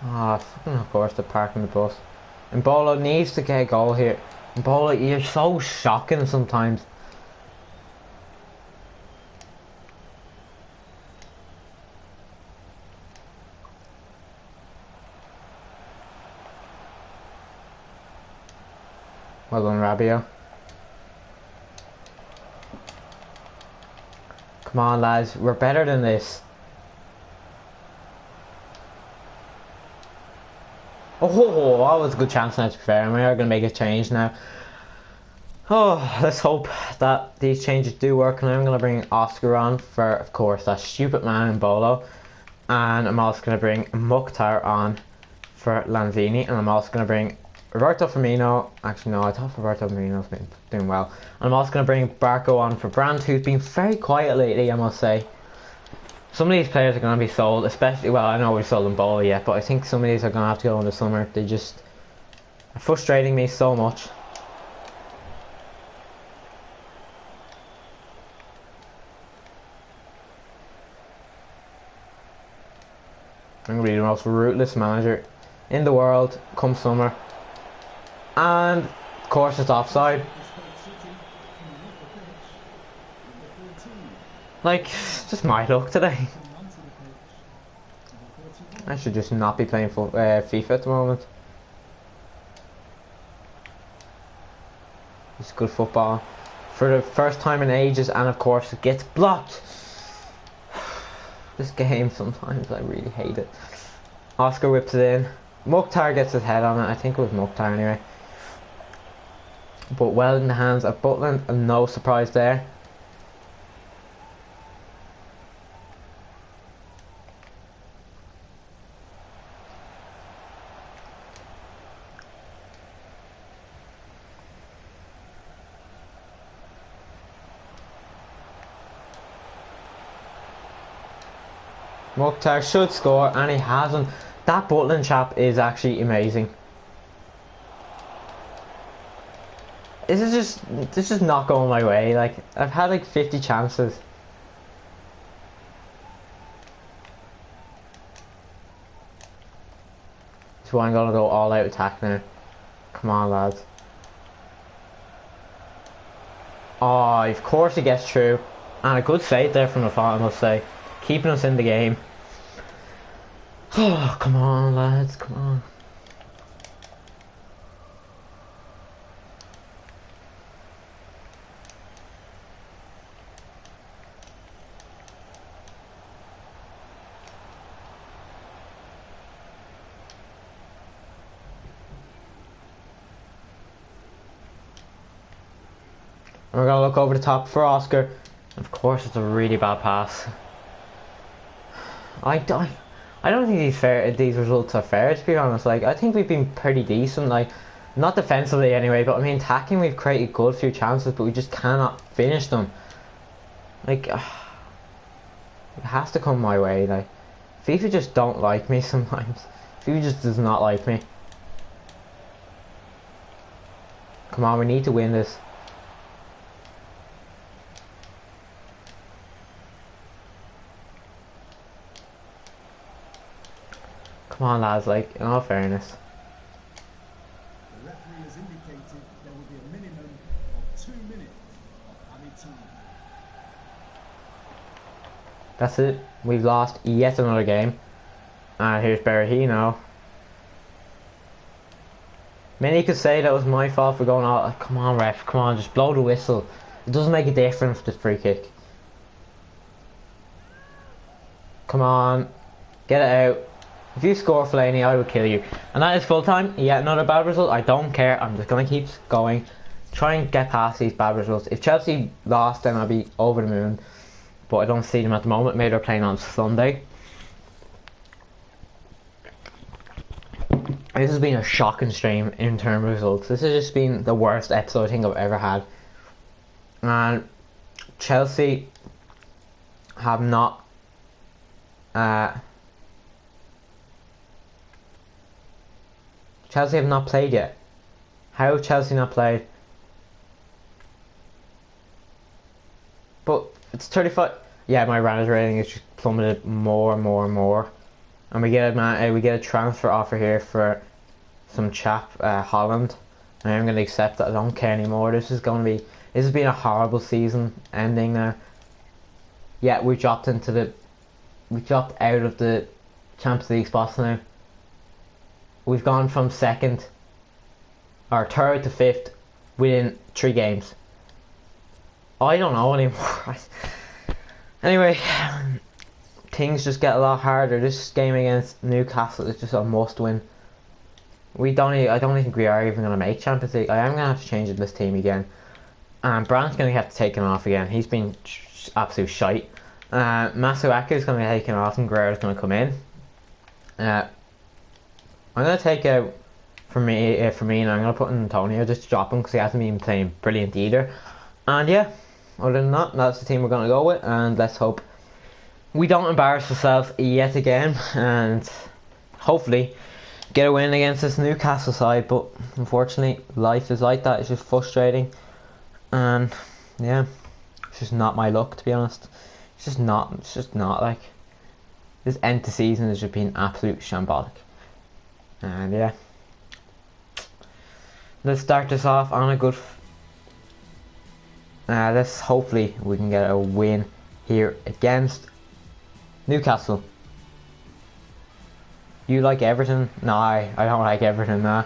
Ah, fucking of course they're parking the bus. And Mbolo needs to get a goal here. Mbolo, you're so shocking sometimes. Well done, Rabiot. Come on, lads, we're better than this. Oh, that was a good chance now, to be fair. We are going to make a change now. Oh, let's hope that these changes do work. And I'm going to bring Oscar on for, of course, that stupid man in Bolo. And I'm also going to bring Mukhtar on for Lanzini. And I'm also going to bring Roberto Firmino. Actually, no, I thought Roberto Firmino's been doing well. And I'm also going to bring Barco on for Brandt, who's been very quiet lately, I must say. Some of these players are going to be sold, especially, well, I know we've sold them Bolo yet, but I think some of these are going to have to go in the summer. They just are frustrating me so much. I'm going to be the most ruthless manager in the world come summer. And, of course, it's offside. Like, just my luck today. I should just not be playing FIFA at the moment. It's good football. For the first time in ages, and of course it gets blocked. This game, sometimes I really hate it. Oscar whips it in. Mukhtar gets his head on it. I think it was Mukhtar anyway. But well in the hands of Butland, and no surprise there. Mukhtar should score, and he hasn't. That Butland chap is actually amazing. This is just not going my way. Like, I've had like 50 chances. So I'm gonna go all out attack now. Come on, lads. Oh, of course he gets through. And a good save there from the front, I must say. Keeping us in the game. Oh, come on, lads, come on. And we're gonna look over the top for Oscar. Of course, it's a really bad pass. I don't think these results are fair, to be honest. Like, I think we've been pretty decent. Like, not defensively anyway, but I mean, attacking, we've created good few chances, but we just cannot finish them. Like, it has to come my way. Like, FIFA just don't like me sometimes. FIFA just does not like me. Come on, we need to win this. Come on, lads, like, in all fairness. The referee has indicated there will be a minimum of 2 minutes of added time. That's it. We've lost yet another game. And here's Berahino. Many could say that was my fault for going out. Come on, ref, come on, just blow the whistle. It doesn't make a difference, this free kick. Come on, get it out. If you score, Fellaini, I will kill you. And that is full time. Yeah, another bad result. I don't care. I'm just going to keep going. Try and get past these bad results. If Chelsea lost, then I'll be over the moon. But I don't see them at the moment. Maybe they're playing on Sunday. This has been a shocking stream in terms of results. This has just been the worst episode I think I've ever had. And Chelsea have not... Chelsea have not played yet. How have Chelsea not played? But it's 35. Yeah, my Rangers rating is just plummeted more and more and more. And we get a transfer offer here for some chap, Holland. And I'm going to accept that. I don't care anymore. This has been a horrible season ending now. Yeah, we dropped out of the Champions League spots now. We've gone from third to fifth within 3 games. I don't know anymore. Anyway, things just get a lot harder. This game against Newcastle is just a must win. I don't think we are even going to make Champions League. I am going to have to change this team again. And Brandt's going to have to take him off again. He's been absolute shite. Masuaku is going to be taken off and Guerrero's going to come in. I'm going to take out for me, and I'm going to put in Antonio just to drop him because he hasn't been playing brilliant either. And yeah, other than that, that's the team we're going to go with. And let's hope we don't embarrass ourselves yet again. And hopefully get a win against this Newcastle side. But unfortunately, life is like that. It's just frustrating. And yeah, it's just not my luck, to be honest. It's just not like this end to season has just been absolute shambolic. And yeah, let's start this off on a good. Let's hopefully we can get a win here against Newcastle. You like Everton? No, I don't like Everton. Nah.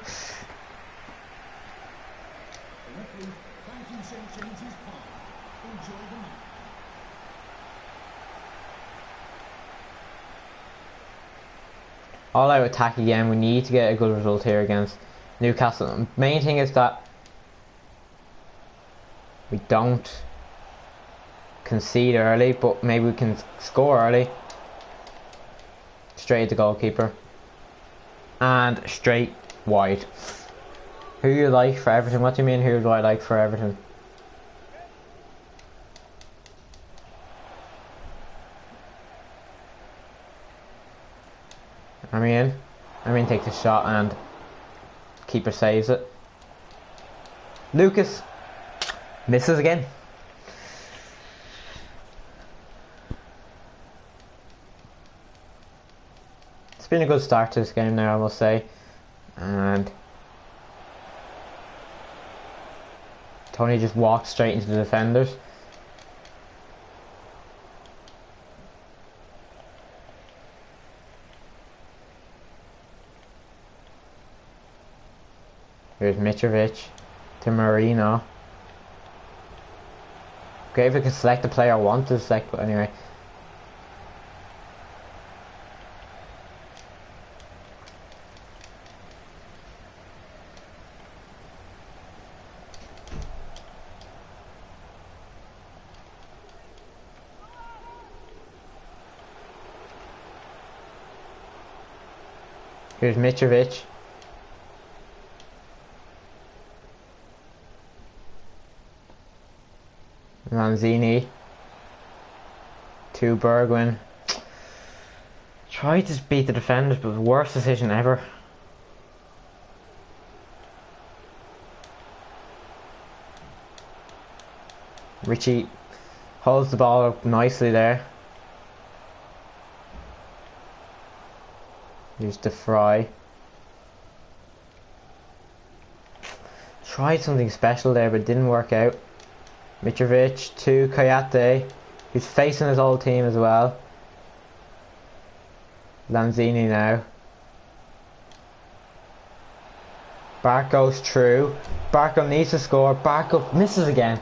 All out attack again. We need to get a good result here against Newcastle. The main thing is that we don't concede early, but maybe we can score early. Straight at the goalkeeper. And straight wide. Who you like for Everton? What do you mean who do I like for Everton? I mean takes a shot and keeper saves it. Lucas misses again. It's been a good start to this game now, I must say. And Tony just walked straight into the defenders. Here's Mitrovic to Marino. Okay, if I could select the player I want to select, but anyway. Here's Mitrovic. Lanzini to Bergwijn. Tried to beat the defenders, but worst decision ever. Richie holds the ball up nicely there. Here's De Vrij. Tried something special there, but didn't work out. Mitrovic to Kayate, who's facing his old team as well. Lanzini now. Bark goes through. Barco needs to score. Barco misses again.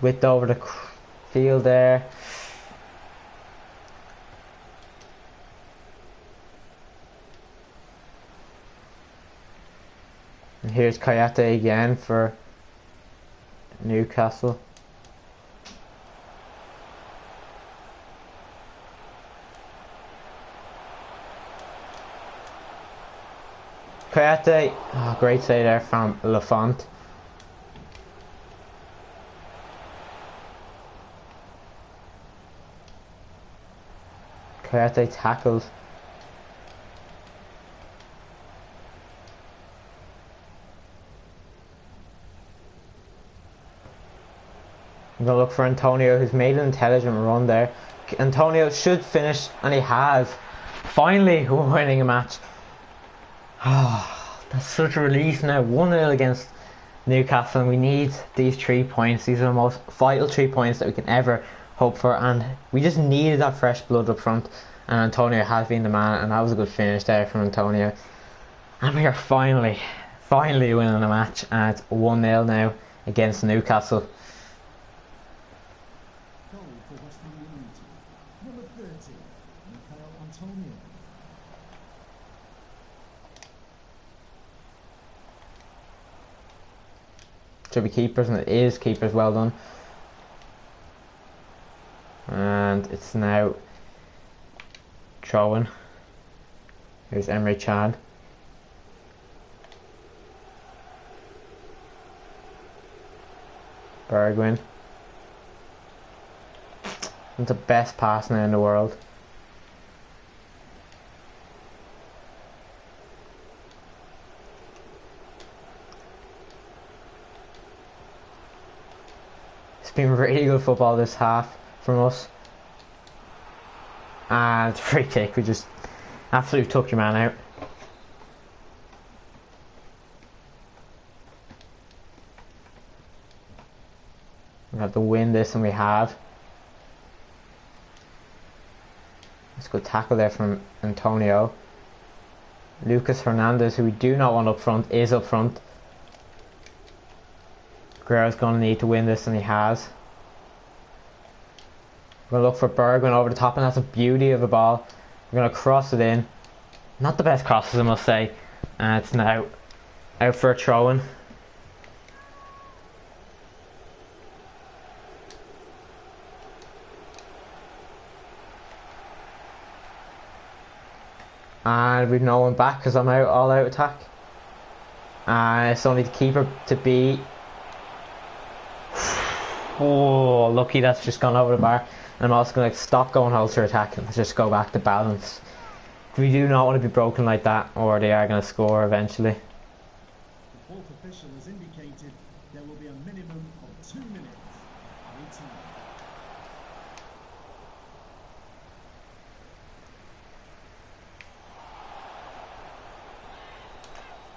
Width over the field there. And here's Kayate again for Newcastle. Kayate, oh, great save there from Lafont. Kayate tackles. I'm going to look for Antonio, who's made an intelligent run there. Antonio should finish, and he has. Finally, we're winning a match. Oh, that's such a relief now. 1-0 against Newcastle, and we need these 3 points. These are the most vital 3 points that we can ever hope for, and we just needed that fresh blood up front, and Antonio has been the man, and that was a good finish there from Antonio. And we are finally winning a match, and it's 1-0 now against Newcastle. Goal for West Ham United. Number 30, Michael Antonio. Should be keepers, and it is keepers. Well done. And it's now throwing. Here's Emre Can. Bergwijn. It's the best pass now in the world. It's been really good football this half from us. And free kick, we just absolutely took your man out. We have to win this, and we have. Let's go tackle there from Antonio. Lucas Hernandez, who we do not want up front, is up front. Guerrero's going to need to win this, and he has. We're going to look for Bergwijn over the top, and that's a beauty of a ball. We're going to cross it in. Not the best crosses, I must say. And it's now out for a throw-in. And we've no one back because I'm out all out attack. And it's only the keeper to be. Oh, lucky that's just gone over the bar. And I'm also going to stop going holster attack and just go back to balance. We do not want to be broken like that, or they are going to score eventually. The fourth official has indicated there will be a minimum of 2 minutes at time.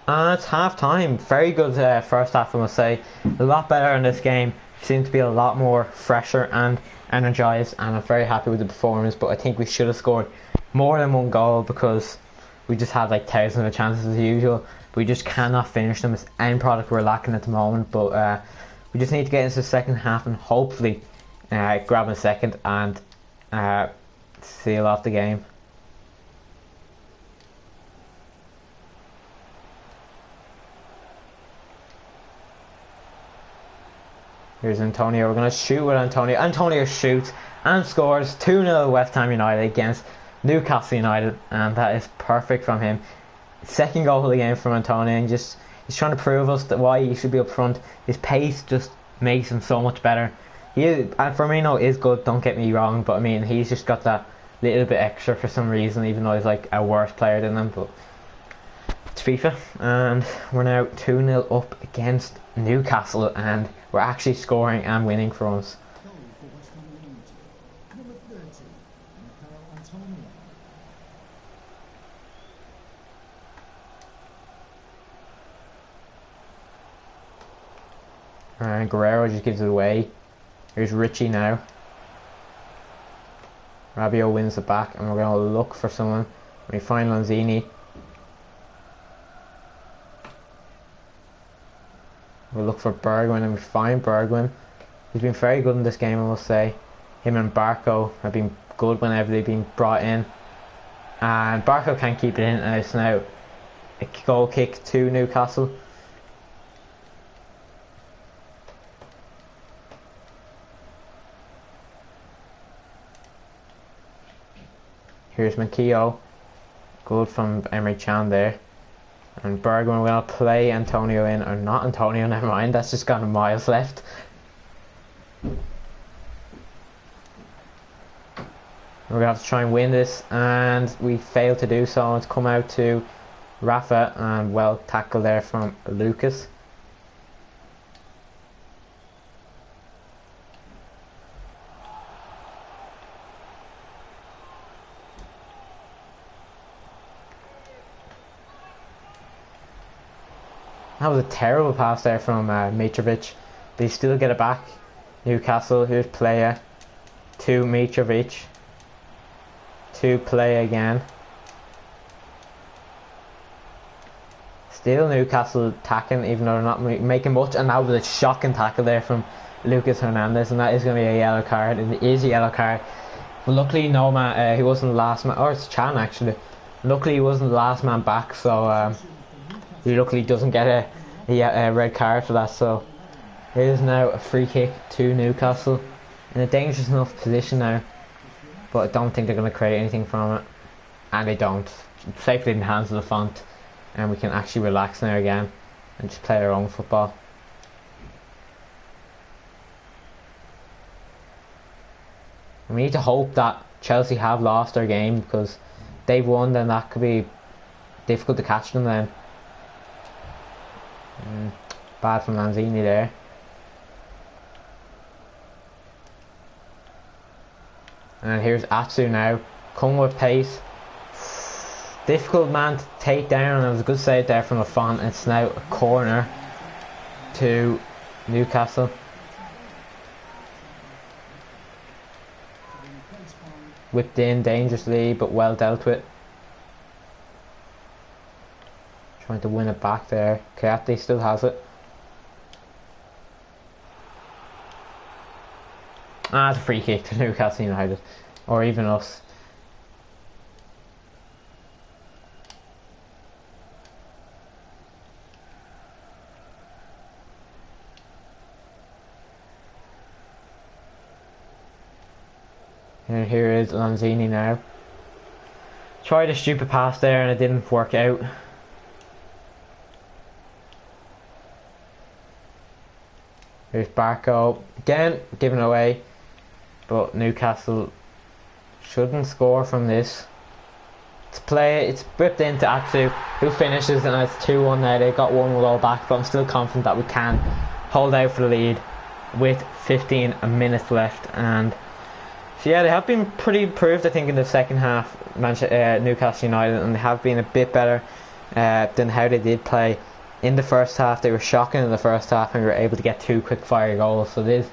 And it's half time. Very good first half, I must say. A lot better in this game. Seemed to be a lot more fresher and energised, and I'm very happy with the performance. But I think we should have scored more than one goal because we just had like thousands of chances as usual. We just cannot finish them. It's end product we're lacking at the moment. But we just need to get into the second half and hopefully grab a second and seal off the game. Here's Antonio. We're going to shoot with Antonio. Antonio shoots and scores 2-0 West Ham United against Newcastle United, and that is perfect from him. Second goal of the game from Antonio, and he's trying to prove us that why he should be up front. His pace just makes him so much better. And Firmino is good, don't get me wrong, but I mean he's just got that little bit extra for some reason, even though he's like a worse player than him. But it's FIFA, and we're now 2-0 up against Newcastle, and we're actually scoring and winning for us. Goal for West Ham United. Number 30, Michael Antonio. And Guerrero just gives it away. Here's Richie now. Rabiot wins the back, and we're going to look for someone. We find Lanzini. We'll look for Bergwijn, and we find Bergwijn. He's been very good in this game, I must say. Him and Barco have been good whenever they've been brought in. And Barco can't keep it in, and it's now a goal kick to Newcastle. Here's Makio. Good from Emre Can there. And Bergwijn will play Antonio in, or not Antonio, never mind, that's just gone miles left. We're going to have to try and win this, and we failed to do so. It's come out to Rafa, and well tackled there from Lucas. That was a terrible pass there from Mitrovic. They still get it back. Newcastle, here's Playa. To Mitrovic. To Playa again. Still Newcastle attacking, even though they're not making much. And that was a shocking tackle there from Lucas Hernandez, and that is going to be a yellow card. It is a yellow card. But luckily, no man, he wasn't the last man, or it's Chan actually. Luckily, he wasn't the last man back, so he luckily doesn't get a red card for that. So it is now a free kick to Newcastle in a dangerous enough position now, but I don't think they're going to create anything from it, and they don't. It's safely in the hands of the Font, and we can actually relax now again and just play our own football. And we need to hope that Chelsea have lost their game, because they've won, then that could be difficult to catch them then. Bad from Lanzini there. And here's Atsu now, coming with pace. Difficult man to take down, and it was a good save there from Lafont. It's now a corner to Newcastle. Whipped in dangerously, but well dealt with. Trying to win it back there. Kayate still has it. It's a free kick to Newcastle United, or even us. And here is Lanzini now. Tried a stupid pass there and it didn't work out. Here's Barco again, given away, but Newcastle shouldn't score from this. It's whipped into Atsu, who finishes, and it's 2-1 now. They got one goal back, but I'm still confident that we can hold out for the lead with 15 minutes left. And so yeah, they have been pretty improved, I think, in the second half, Newcastle United, and they have been a bit better than how they did play in the first half. They were shocking in the first half and we were able to get 2 quick fire goals. So it is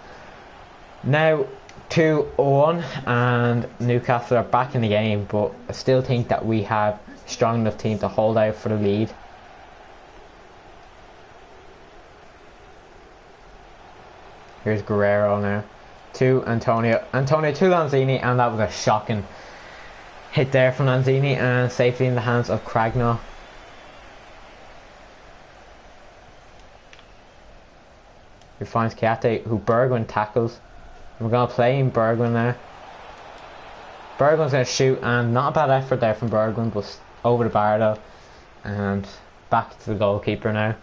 now 2-1 and Newcastle are back in the game, but I still think that we have a strong enough team to hold out for the lead. Here's Guerrero now to Antonio to Lanzini, and that was a shocking hit there from Lanzini, and safely in the hands of Cragnell. Who finds Kiate, who Bergwijn tackles. We're going to play in Bergwijn now. Bergwijn's going to shoot, and not a bad effort there from Bergwijn, but over the bar though. And back to the goalkeeper now.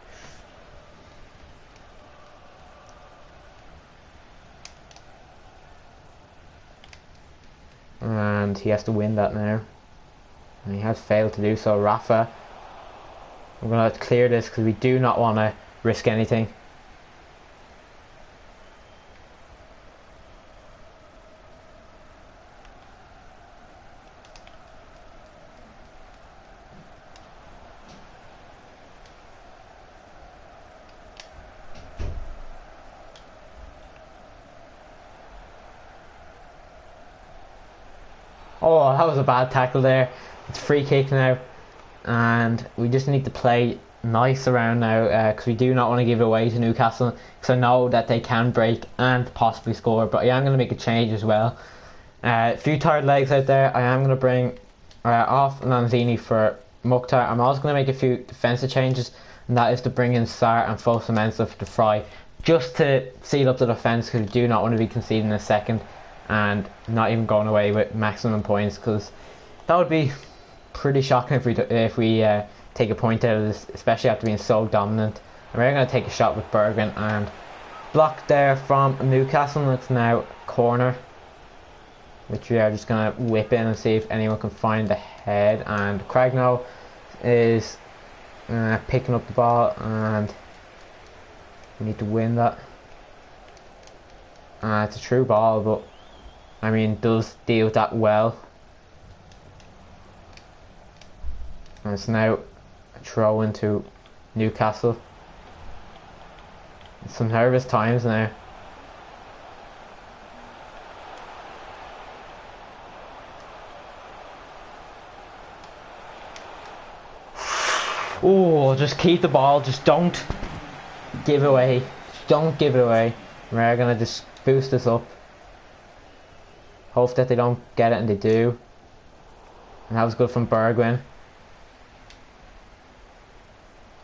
And he has to win that now, and he has failed to do so. Rafa, we're going to clear this because we do not want to risk anything. Oh, that was a bad tackle there. It's free kick now, and we just need to play nice around now, because we do not want to give it away to Newcastle, because I know that they can break and possibly score. But I am going to make a change as well. A few tired legs out there. I am going to bring off Lanzini for Mukhtar. I'm also going to make a few defensive changes, and that is to bring in Sarr and Fosu Mensah for the fry, just to seal up the defence, because we do not want to be conceding a second and not even going away with maximum points, because that would be pretty shocking if we take a point out of this, especially after being so dominant. And we're going to take a shot with Bergwijn, and blocked there from Newcastle, and it's now a corner, which we are just going to whip in and see if anyone can find the head. And Cragnell is picking up the ball, and we need to win that. It's a true ball, but I mean, does deal with that well. And it's now a throw into Newcastle. It's some nervous times now. Oh, just keep the ball. Just don't give away. Don't give it away. We're gonna just boost this up. Hope that they don't get it, and they do. And that was good from Bergwijn.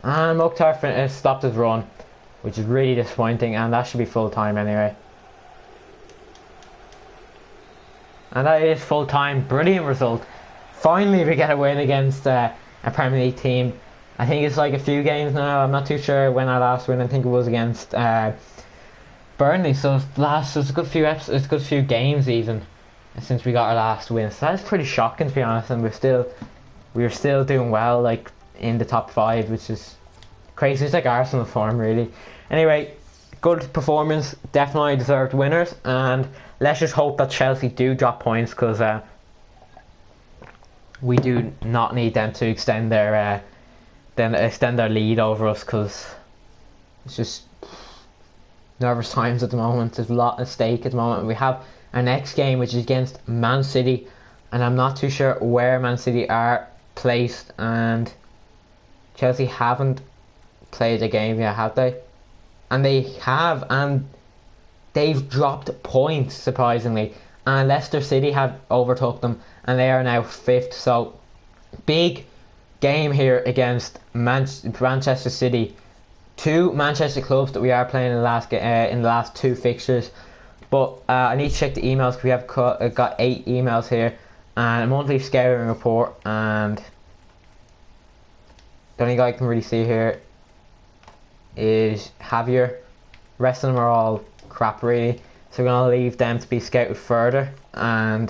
And Mukhtar stopped his run, which is really disappointing, and that should be full time anyway. And that is full time. Brilliant result. Finally we get a win against a Premier League team. I think it's like a few games now. I'm not too sure when our last win. I think it was against Burnley. So it's a good few it's a good few games even since we got our last win. So that's pretty shocking, to be honest. And we're still doing well, like in the top 5, which is crazy. It's like Arsenal form, really. Anyway, good performance. Definitely deserved winners. And let's just hope that Chelsea do drop points, because we do not need them to extend their lead over us, because it's just nervous times at the moment. There's a lot at stake at the moment. We have our next game, which is against Man City, and I'm not too sure where Man City are placed, and Chelsea haven't played a game yet, have they? And they have, and they've dropped points, surprisingly, and Leicester City have overtook them, and they are now 5th. So big game here against Manchester City. 2 Manchester clubs that we are playing in the last 2 fixtures. But I need to check the emails, because we have got 8 emails here, and a monthly scouting report, and the only guy I can really see here is Javier. The rest of them are all crap, really. So we're going to leave them to be scouted further, and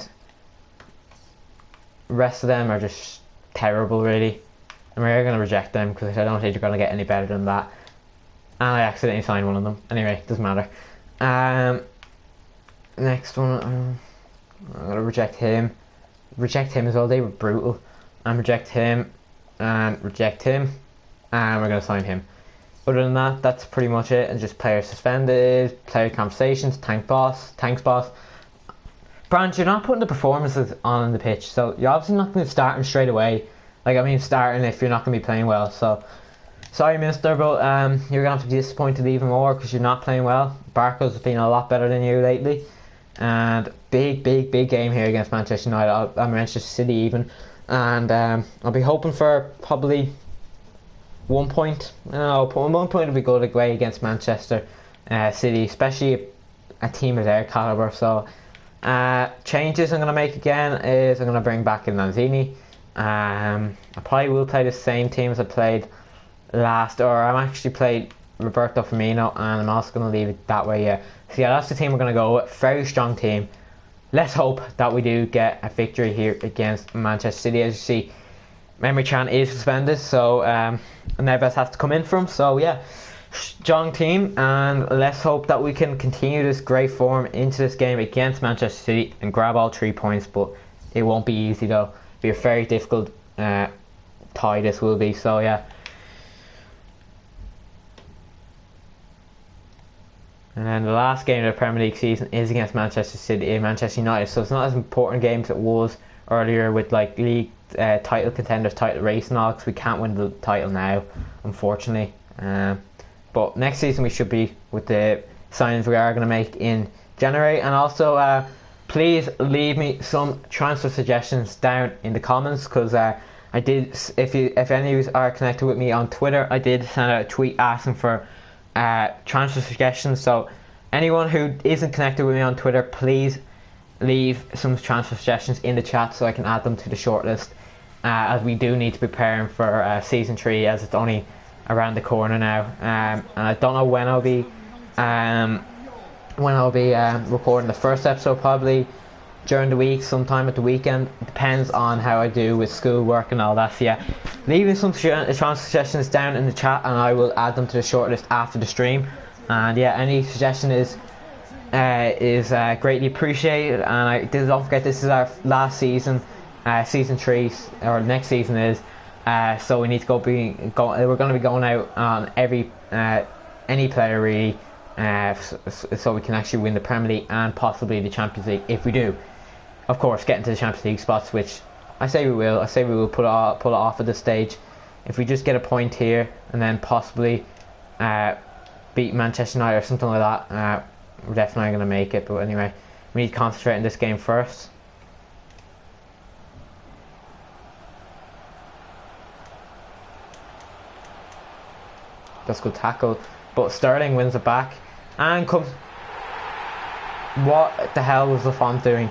the rest of them are just terrible, really. And we're going to reject them, because I don't think they're going to get any better than that. And I accidentally signed one of them. Anyway, doesn't matter. Next one, I'm going to reject him. Reject him as well. They were brutal. And reject him. And reject him. And we're going to sign him. Other than that, that's pretty much it. And just player suspended, player conversations, thanks boss. Branch, you're not putting the performances on the pitch, so you're obviously not going to start him straight away. Like, I mean, starting if you're not going to be playing well. So, sorry, mister, but you're going to have to be disappointed even more, because you're not playing well. Barco's been a lot better than you lately. And big game here against Manchester United, Manchester City even. And I'll be hoping for probably 1 point. No, 1 point would be good away against Manchester City, especially a team of their calibre. So changes I'm going to make again is I'm going to bring back in Lanzini. I probably will play the same team as I played last, or I'm actually played Roberto Firmino, and I'm also going to leave it that way. So yeah, that's the team we're going to go with. Very strong team. Let's hope that we do get a victory here against Manchester City. As you see, Memory Chan is suspended, so Neves has to come in for him. So yeah, strong team, and let's hope that we can continue this great form into this game against Manchester City and grab all 3 points. But it won't be easy though. It'll be a very difficult tie this will be. So yeah. And then the last game of the Premier League season is against Manchester City and Manchester United. So it's not as important a game as it was earlier with like league title contenders, title race and all, because we can't win the title now, unfortunately. But next season we should be with the signings we are going to make in January. And also please leave me some transfer suggestions down in the comments, because I did, if any of you are connected with me on Twitter, I did send out a tweet asking for transfer suggestions. So anyone who isn't connected with me on Twitter, please leave some transfer suggestions in the chat so I can add them to the shortlist, as we do need to be preparing for season 3, as it's only around the corner now. And I don't know when I'll be recording the first episode, probably during the week, sometime at the weekend. It depends on how I do with school work and all that. So yeah, leave some transfer suggestions down in the chat, and I will add them to the shortlist after the stream. And yeah, any suggestion is greatly appreciated. And don't forget, this is our last season, season 3, or next season is. So we need to we're going to be going out on every any player really, so we can actually win the Premier League and possibly the Champions League if we do, of course, get into the Champions League spots, which I say we will. I say we will pull it off at this stage. if we just get a point here and then possibly beat Manchester United or something like that, we're definitely going to make it. But anyway, we need to concentrate on this game first. That's a good tackle, but Sterling wins it back and comes. What the hell was Lafont doing?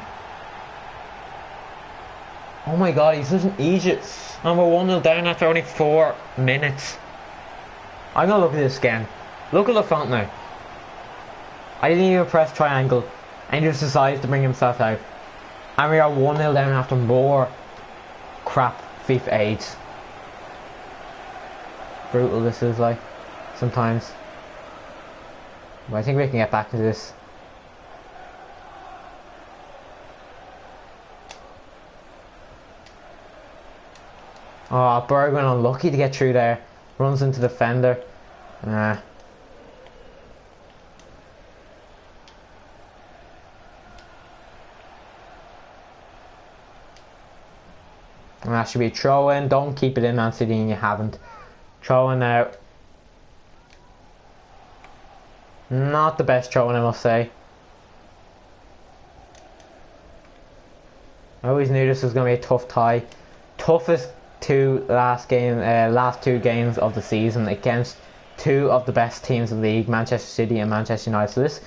Oh my god, he's such an idiot. And we're 1-0 down after only 4 minutes. I'm gonna look at this again. Look at Lafont now. I didn't even press triangle, and he just decides to bring himself out. And we are 1-0 down after more crap FIFA aids. Brutal this is, like, sometimes. But I think we can get back into this. Oh, Bergman unlucky to get through there. Runs into the defender. And that should be a throw in. Don't keep it in, Man City, and you haven't. Throw in now. Not the best throw in, I must say. I always knew this was going to be a tough tie. Toughest last two games of the season against two of the best teams in the league, Manchester City and Manchester United. So this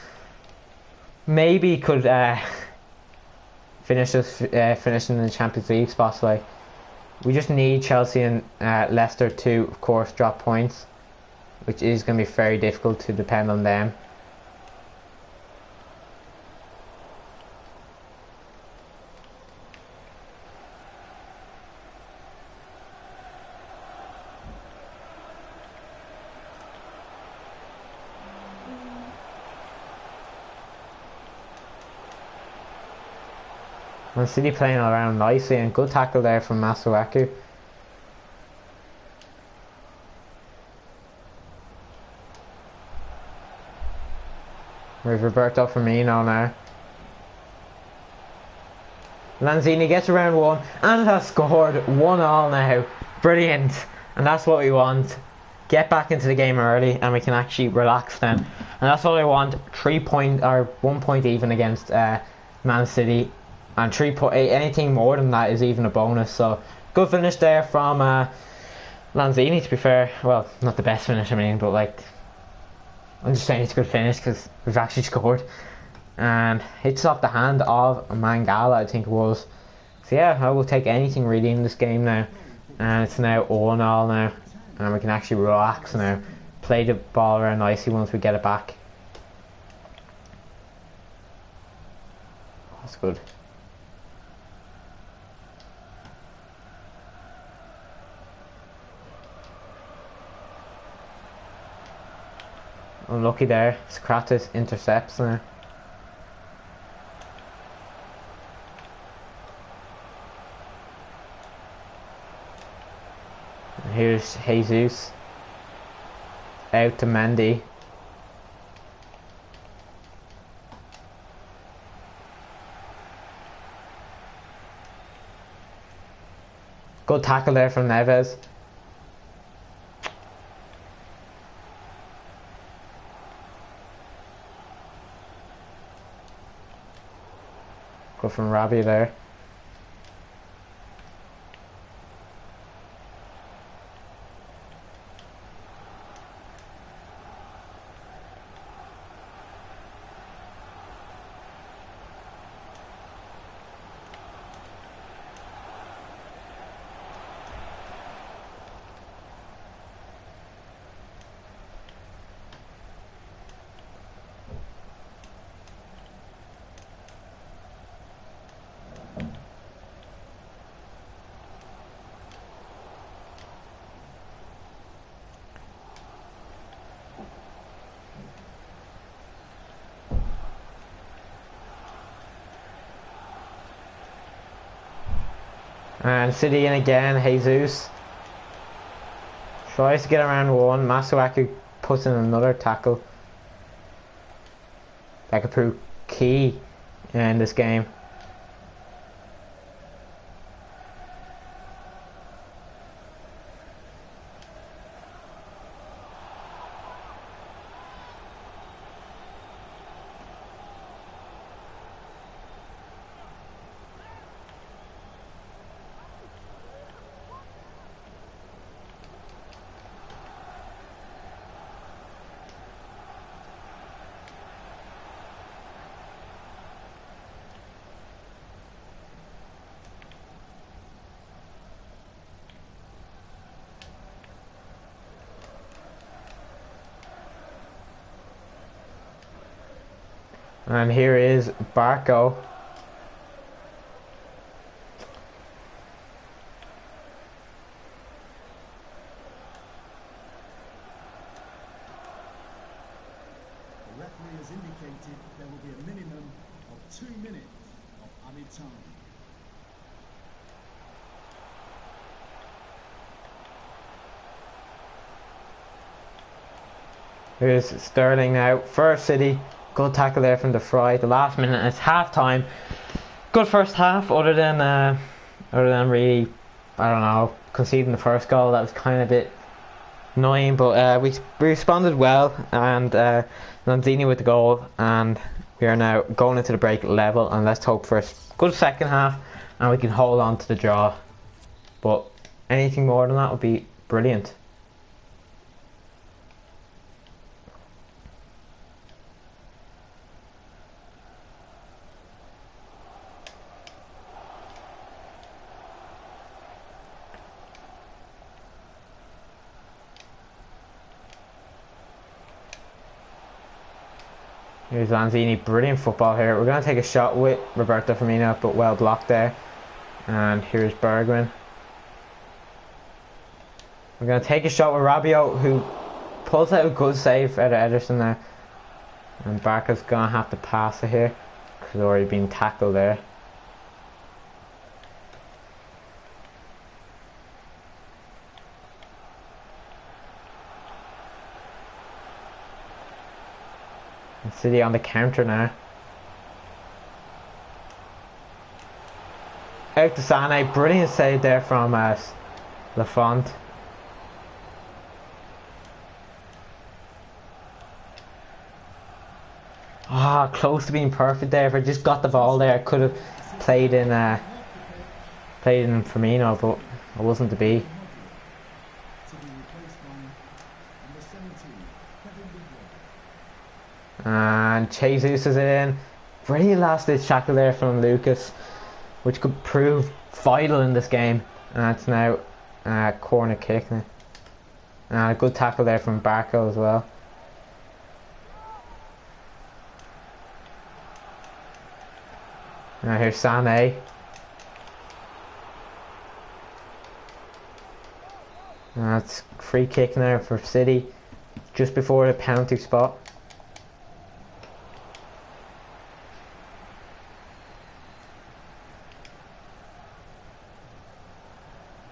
maybe could finishing in the Champions League spots. Like, we just need Chelsea and Leicester to, of course, drop points, which is going to be very difficult to depend on them. Man City playing around nicely, and good tackle there from Masuaku. With Roberto Firmino now. Lanzini gets around one and has scored 1-1 now. Brilliant. And that's what we want. Get back into the game early and we can actually relax then. And that's what I want. 3 point or 1 point even against Man City. And 3.8, anything more than that is even a bonus. So good finish there from Lanzini, to be fair. Well, not the best finish, I mean, but like, I'm just saying it's a good finish because we've actually scored. And hits off the hand of Mangala, I think it was. So yeah, I will take anything really in this game now. And it's now 1-0 now. And we can actually relax now. Play the ball around nicely once we get it back. That's good. Unlucky there. Sokratis intercepts now. And here's Jesus. Out to Mendy. Good tackle there from Neves. Good from Rabi there. And City in again. Jesus tries to get around one. Masuaku puts in another tackle that could prove key in this game. And here is Barco. The referee has indicated there will be a minimum of 2 minutes of added time. Here's Sterling now. First City. Good tackle there from the fry. The last minute, and it's half time. Good first half, other than really, I don't know, conceding the first goal. That was kind of a bit annoying, but we responded well, and Lanzini with the goal, and we are now going into the break level, and let's hope for a good second half and we can hold on to the draw. But anything more than that would be brilliant. Here's Lanzini, brilliant football here. We're going to take a shot with Roberto Firmino, but well blocked there. And here's Bergwijn. We're going to take a shot with Rabiot, who pulls out a good save out of Ederson there. And Barca's going to have to pass it here, because he's already been tackled there. City on the counter now. Out to Sané, brilliant save there from Lafont. Ah, close to being perfect there. If I just got the ball there, I could have played in Firmino, but it wasn't to be. And Jesus is in. Brilliant last ditch tackle there from Lucas, which could prove vital in this game. And it's now a corner kick now. And a good tackle there from Barco as well. Now here's Sané. And that's free kick now for City, just before the penalty spot.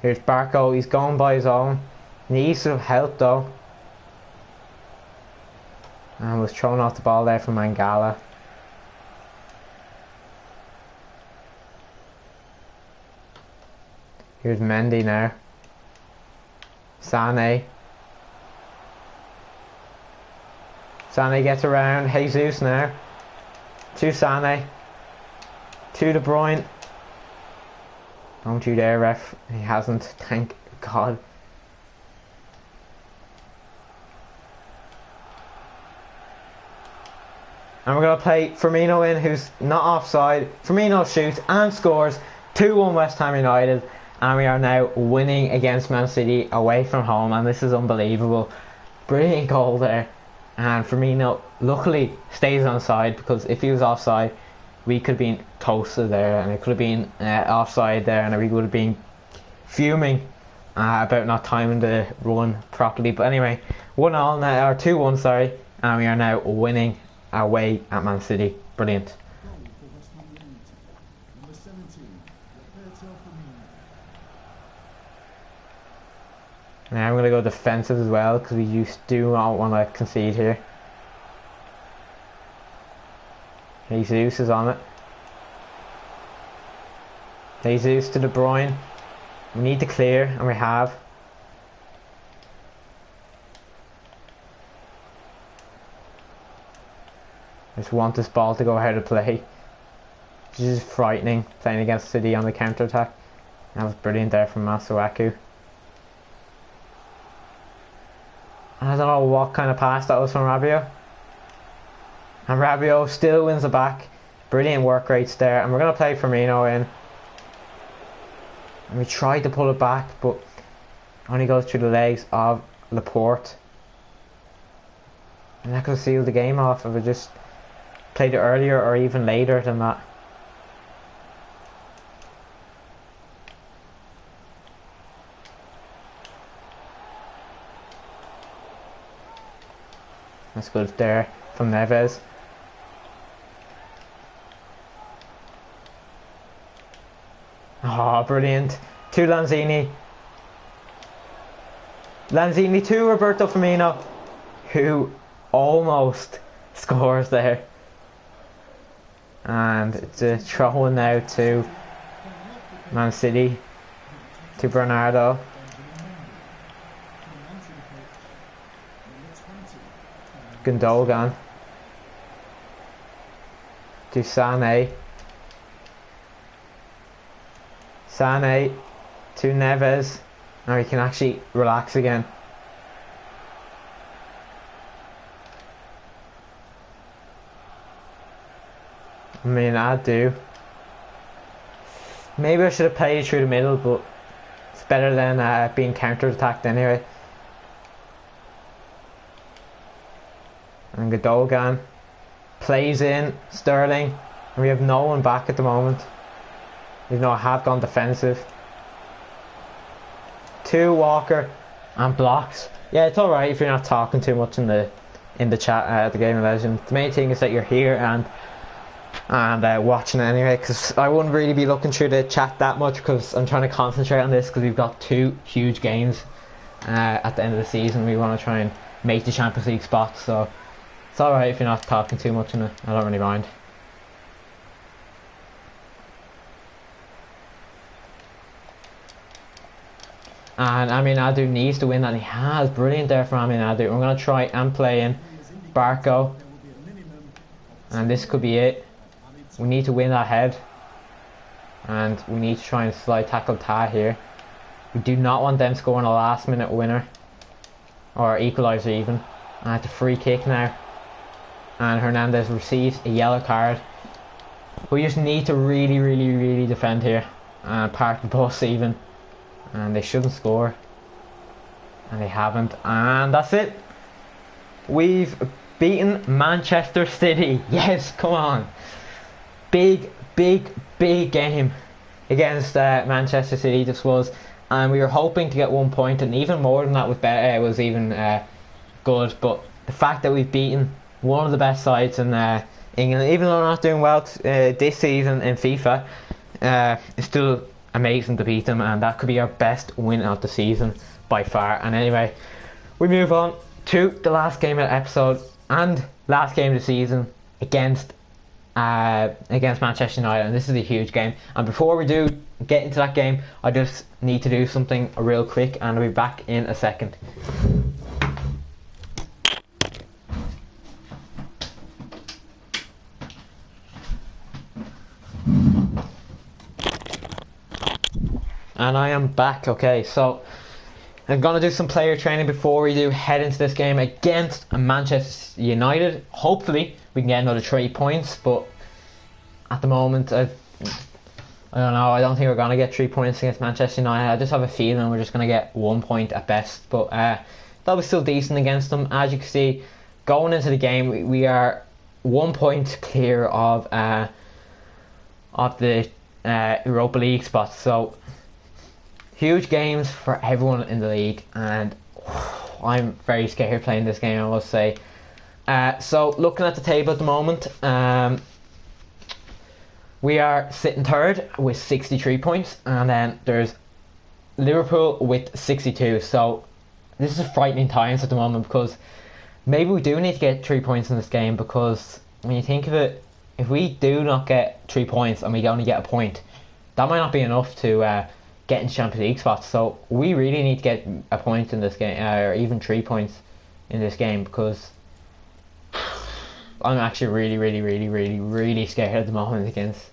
Here's Barco, he's going by his own. Needs some help though. And was thrown off the ball there from Mangala. Here's Mendy now. Sané. Sané gets around. Jesus now. To Sané. To De Bruyne. Don't you dare, ref. He hasn't, thank God. And we're going to play Firmino in, who's not offside. Firmino shoots and scores. 2-1 West Ham United. And we are now winning against Man City away from home. And this is unbelievable. Brilliant goal there. And Firmino luckily stays on side, because if he was offside, we could have been toasted there, and it could have been offside there, and we would have been fuming about not timing the run properly. But anyway, 1-2 now, or 2-1, sorry, and we are now winning away at Man City. Brilliant. Now I'm going to go defensive as well, because we do not want to concede here. Jesus is on it. Jesus to De Bruyne. We need to clear, and we have. I just want this ball to go ahead of play. This is frightening, playing against City on the counter attack. That was brilliant there from Masuaku. I don't know what kind of pass that was from Rabiot. And Rabiot still wins the back. Brilliant work rates there. And we're going to play Firmino in. And we tried to pull it back, but only goes through the legs of Laporte. And that could seal the game off if it just played it earlier or even later than that. That's good there from Neves. Oh, brilliant. To Lanzini. Lanzini to Roberto Firmino, who almost scores there. And it's a throw in now to Man City, to Bernardo. Gundogan to Sané. Sané to Neves. Now he can actually relax again. I mean, I do. Maybe I should have played through the middle, but it's better than being counter-attacked anyway. And Gundogan plays in Sterling, and we have no one back at the moment. Even though I have gone defensive. To Walker and blocks. Yeah, it's alright if you're not talking too much in the chat at the Game of Legends. The main thing is that you're here and watching it anyway, because I wouldn't really be looking through the chat that much because I'm trying to concentrate on this, because we've got 2 huge games at the end of the season. We want to try and make the Champions League spots, so it's alright if you're not talking too much in it. I don't really mind. And Amin Adu needs to win, and he has. Brilliant there from Amin Adu. We're going to try and play in Barco, and this could be it. We need to win that head, and we need to try and slide tackle Ta here. We do not want them scoring a last minute winner or equaliser even. And it's a free kick now, and Hernandez receives a yellow card. We just need to really defend here and park the bus even. And they shouldn't score, and they haven't, and that's it. We've beaten Manchester City. Yes, come on. Big game against Manchester City this was, and we were hoping to get 1 point, and even more than that was even good. But the fact that we've beaten one of the best sides in England, even though we're not doing well this season in FIFA, it's still amazing to beat them, and that could be our best win of the season by far. And anyway, we move on to the last game of the episode and last game of the season against Manchester United, and this is a huge game. And before we do get into that game, I just need to do something real quick, and I'll be back in a second. And I am back. Okay, so I'm going to do some player training before we do head into this game against Manchester United. Hopefully we can get another 3 points, but at the moment I don't know. I don't think we're going to get 3 points against Manchester United. I just have a feeling we're just going to get 1 point at best, but that was still decent against them. As you can see, going into the game, we are 1 point clear of the Europa League spot. So huge games for everyone in the league, and I'm very scared playing this game, I must say. So looking at the table at the moment, we are sitting third with 63 points, and then there's Liverpool with 62. So this is frightening times at the moment, because maybe we do need to get 3 points in this game, because when you think of it, if we do not get 3 points and we only get a point, that might not be enough to get in Champions League spots. So we really need to get a point in this game, or even 3 points in this game, because I'm actually really scared at the moment against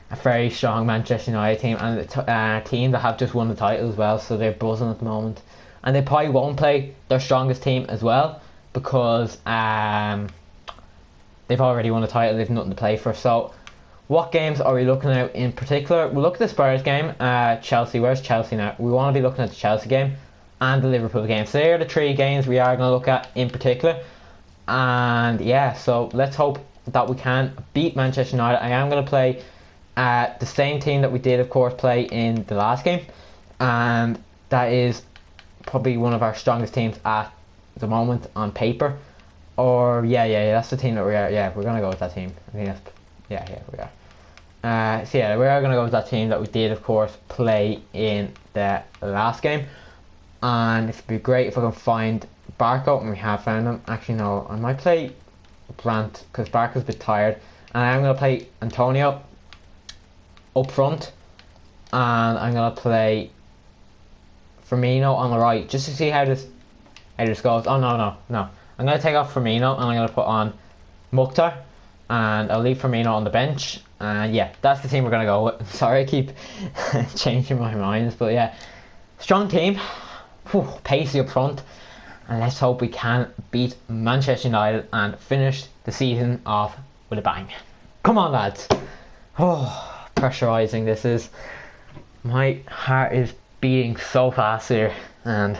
a very strong Manchester United team, and a team that have just won the title as well, so they're buzzing at the moment. And they probably won't play their strongest team as well, because they've already won the title, they've nothing to play for. So what games are we looking at in particular? We'll look at the Spurs game, Chelsea. Where's Chelsea now? We want to be looking at the Chelsea game and the Liverpool game. So they are the 3 games we are going to look at in particular. And yeah, so let's hope that we can beat Manchester United, I am going to play the same team that we did, of course, play in the last game, and that is probably one of our strongest teams at the moment on paper. Or yeah, that's the team that we are. Yeah, we're gonna go with that team. I think that's we are. So yeah, we are gonna go with that team that we did, of course, play in the last game. And it'd be great if I can find Barco, and we have found him. Actually, no, I might play Brandt because Barco's a bit tired, and I'm gonna play Antonio up front, and I'm gonna play Firmino on the right just to see how this goes. Oh no. I'm going to take off Firmino and I'm going to put on Mukhtar, and I'll leave Firmino on the bench. And yeah, that's the team we're going to go with. Sorry, I keep changing my minds, but yeah, strong team. Whew, pacey up front, and let's hope we can beat Manchester United and finish the season off with a bang. Come on, lads. Oh, pressurising this is. My heart is beating so fast here, and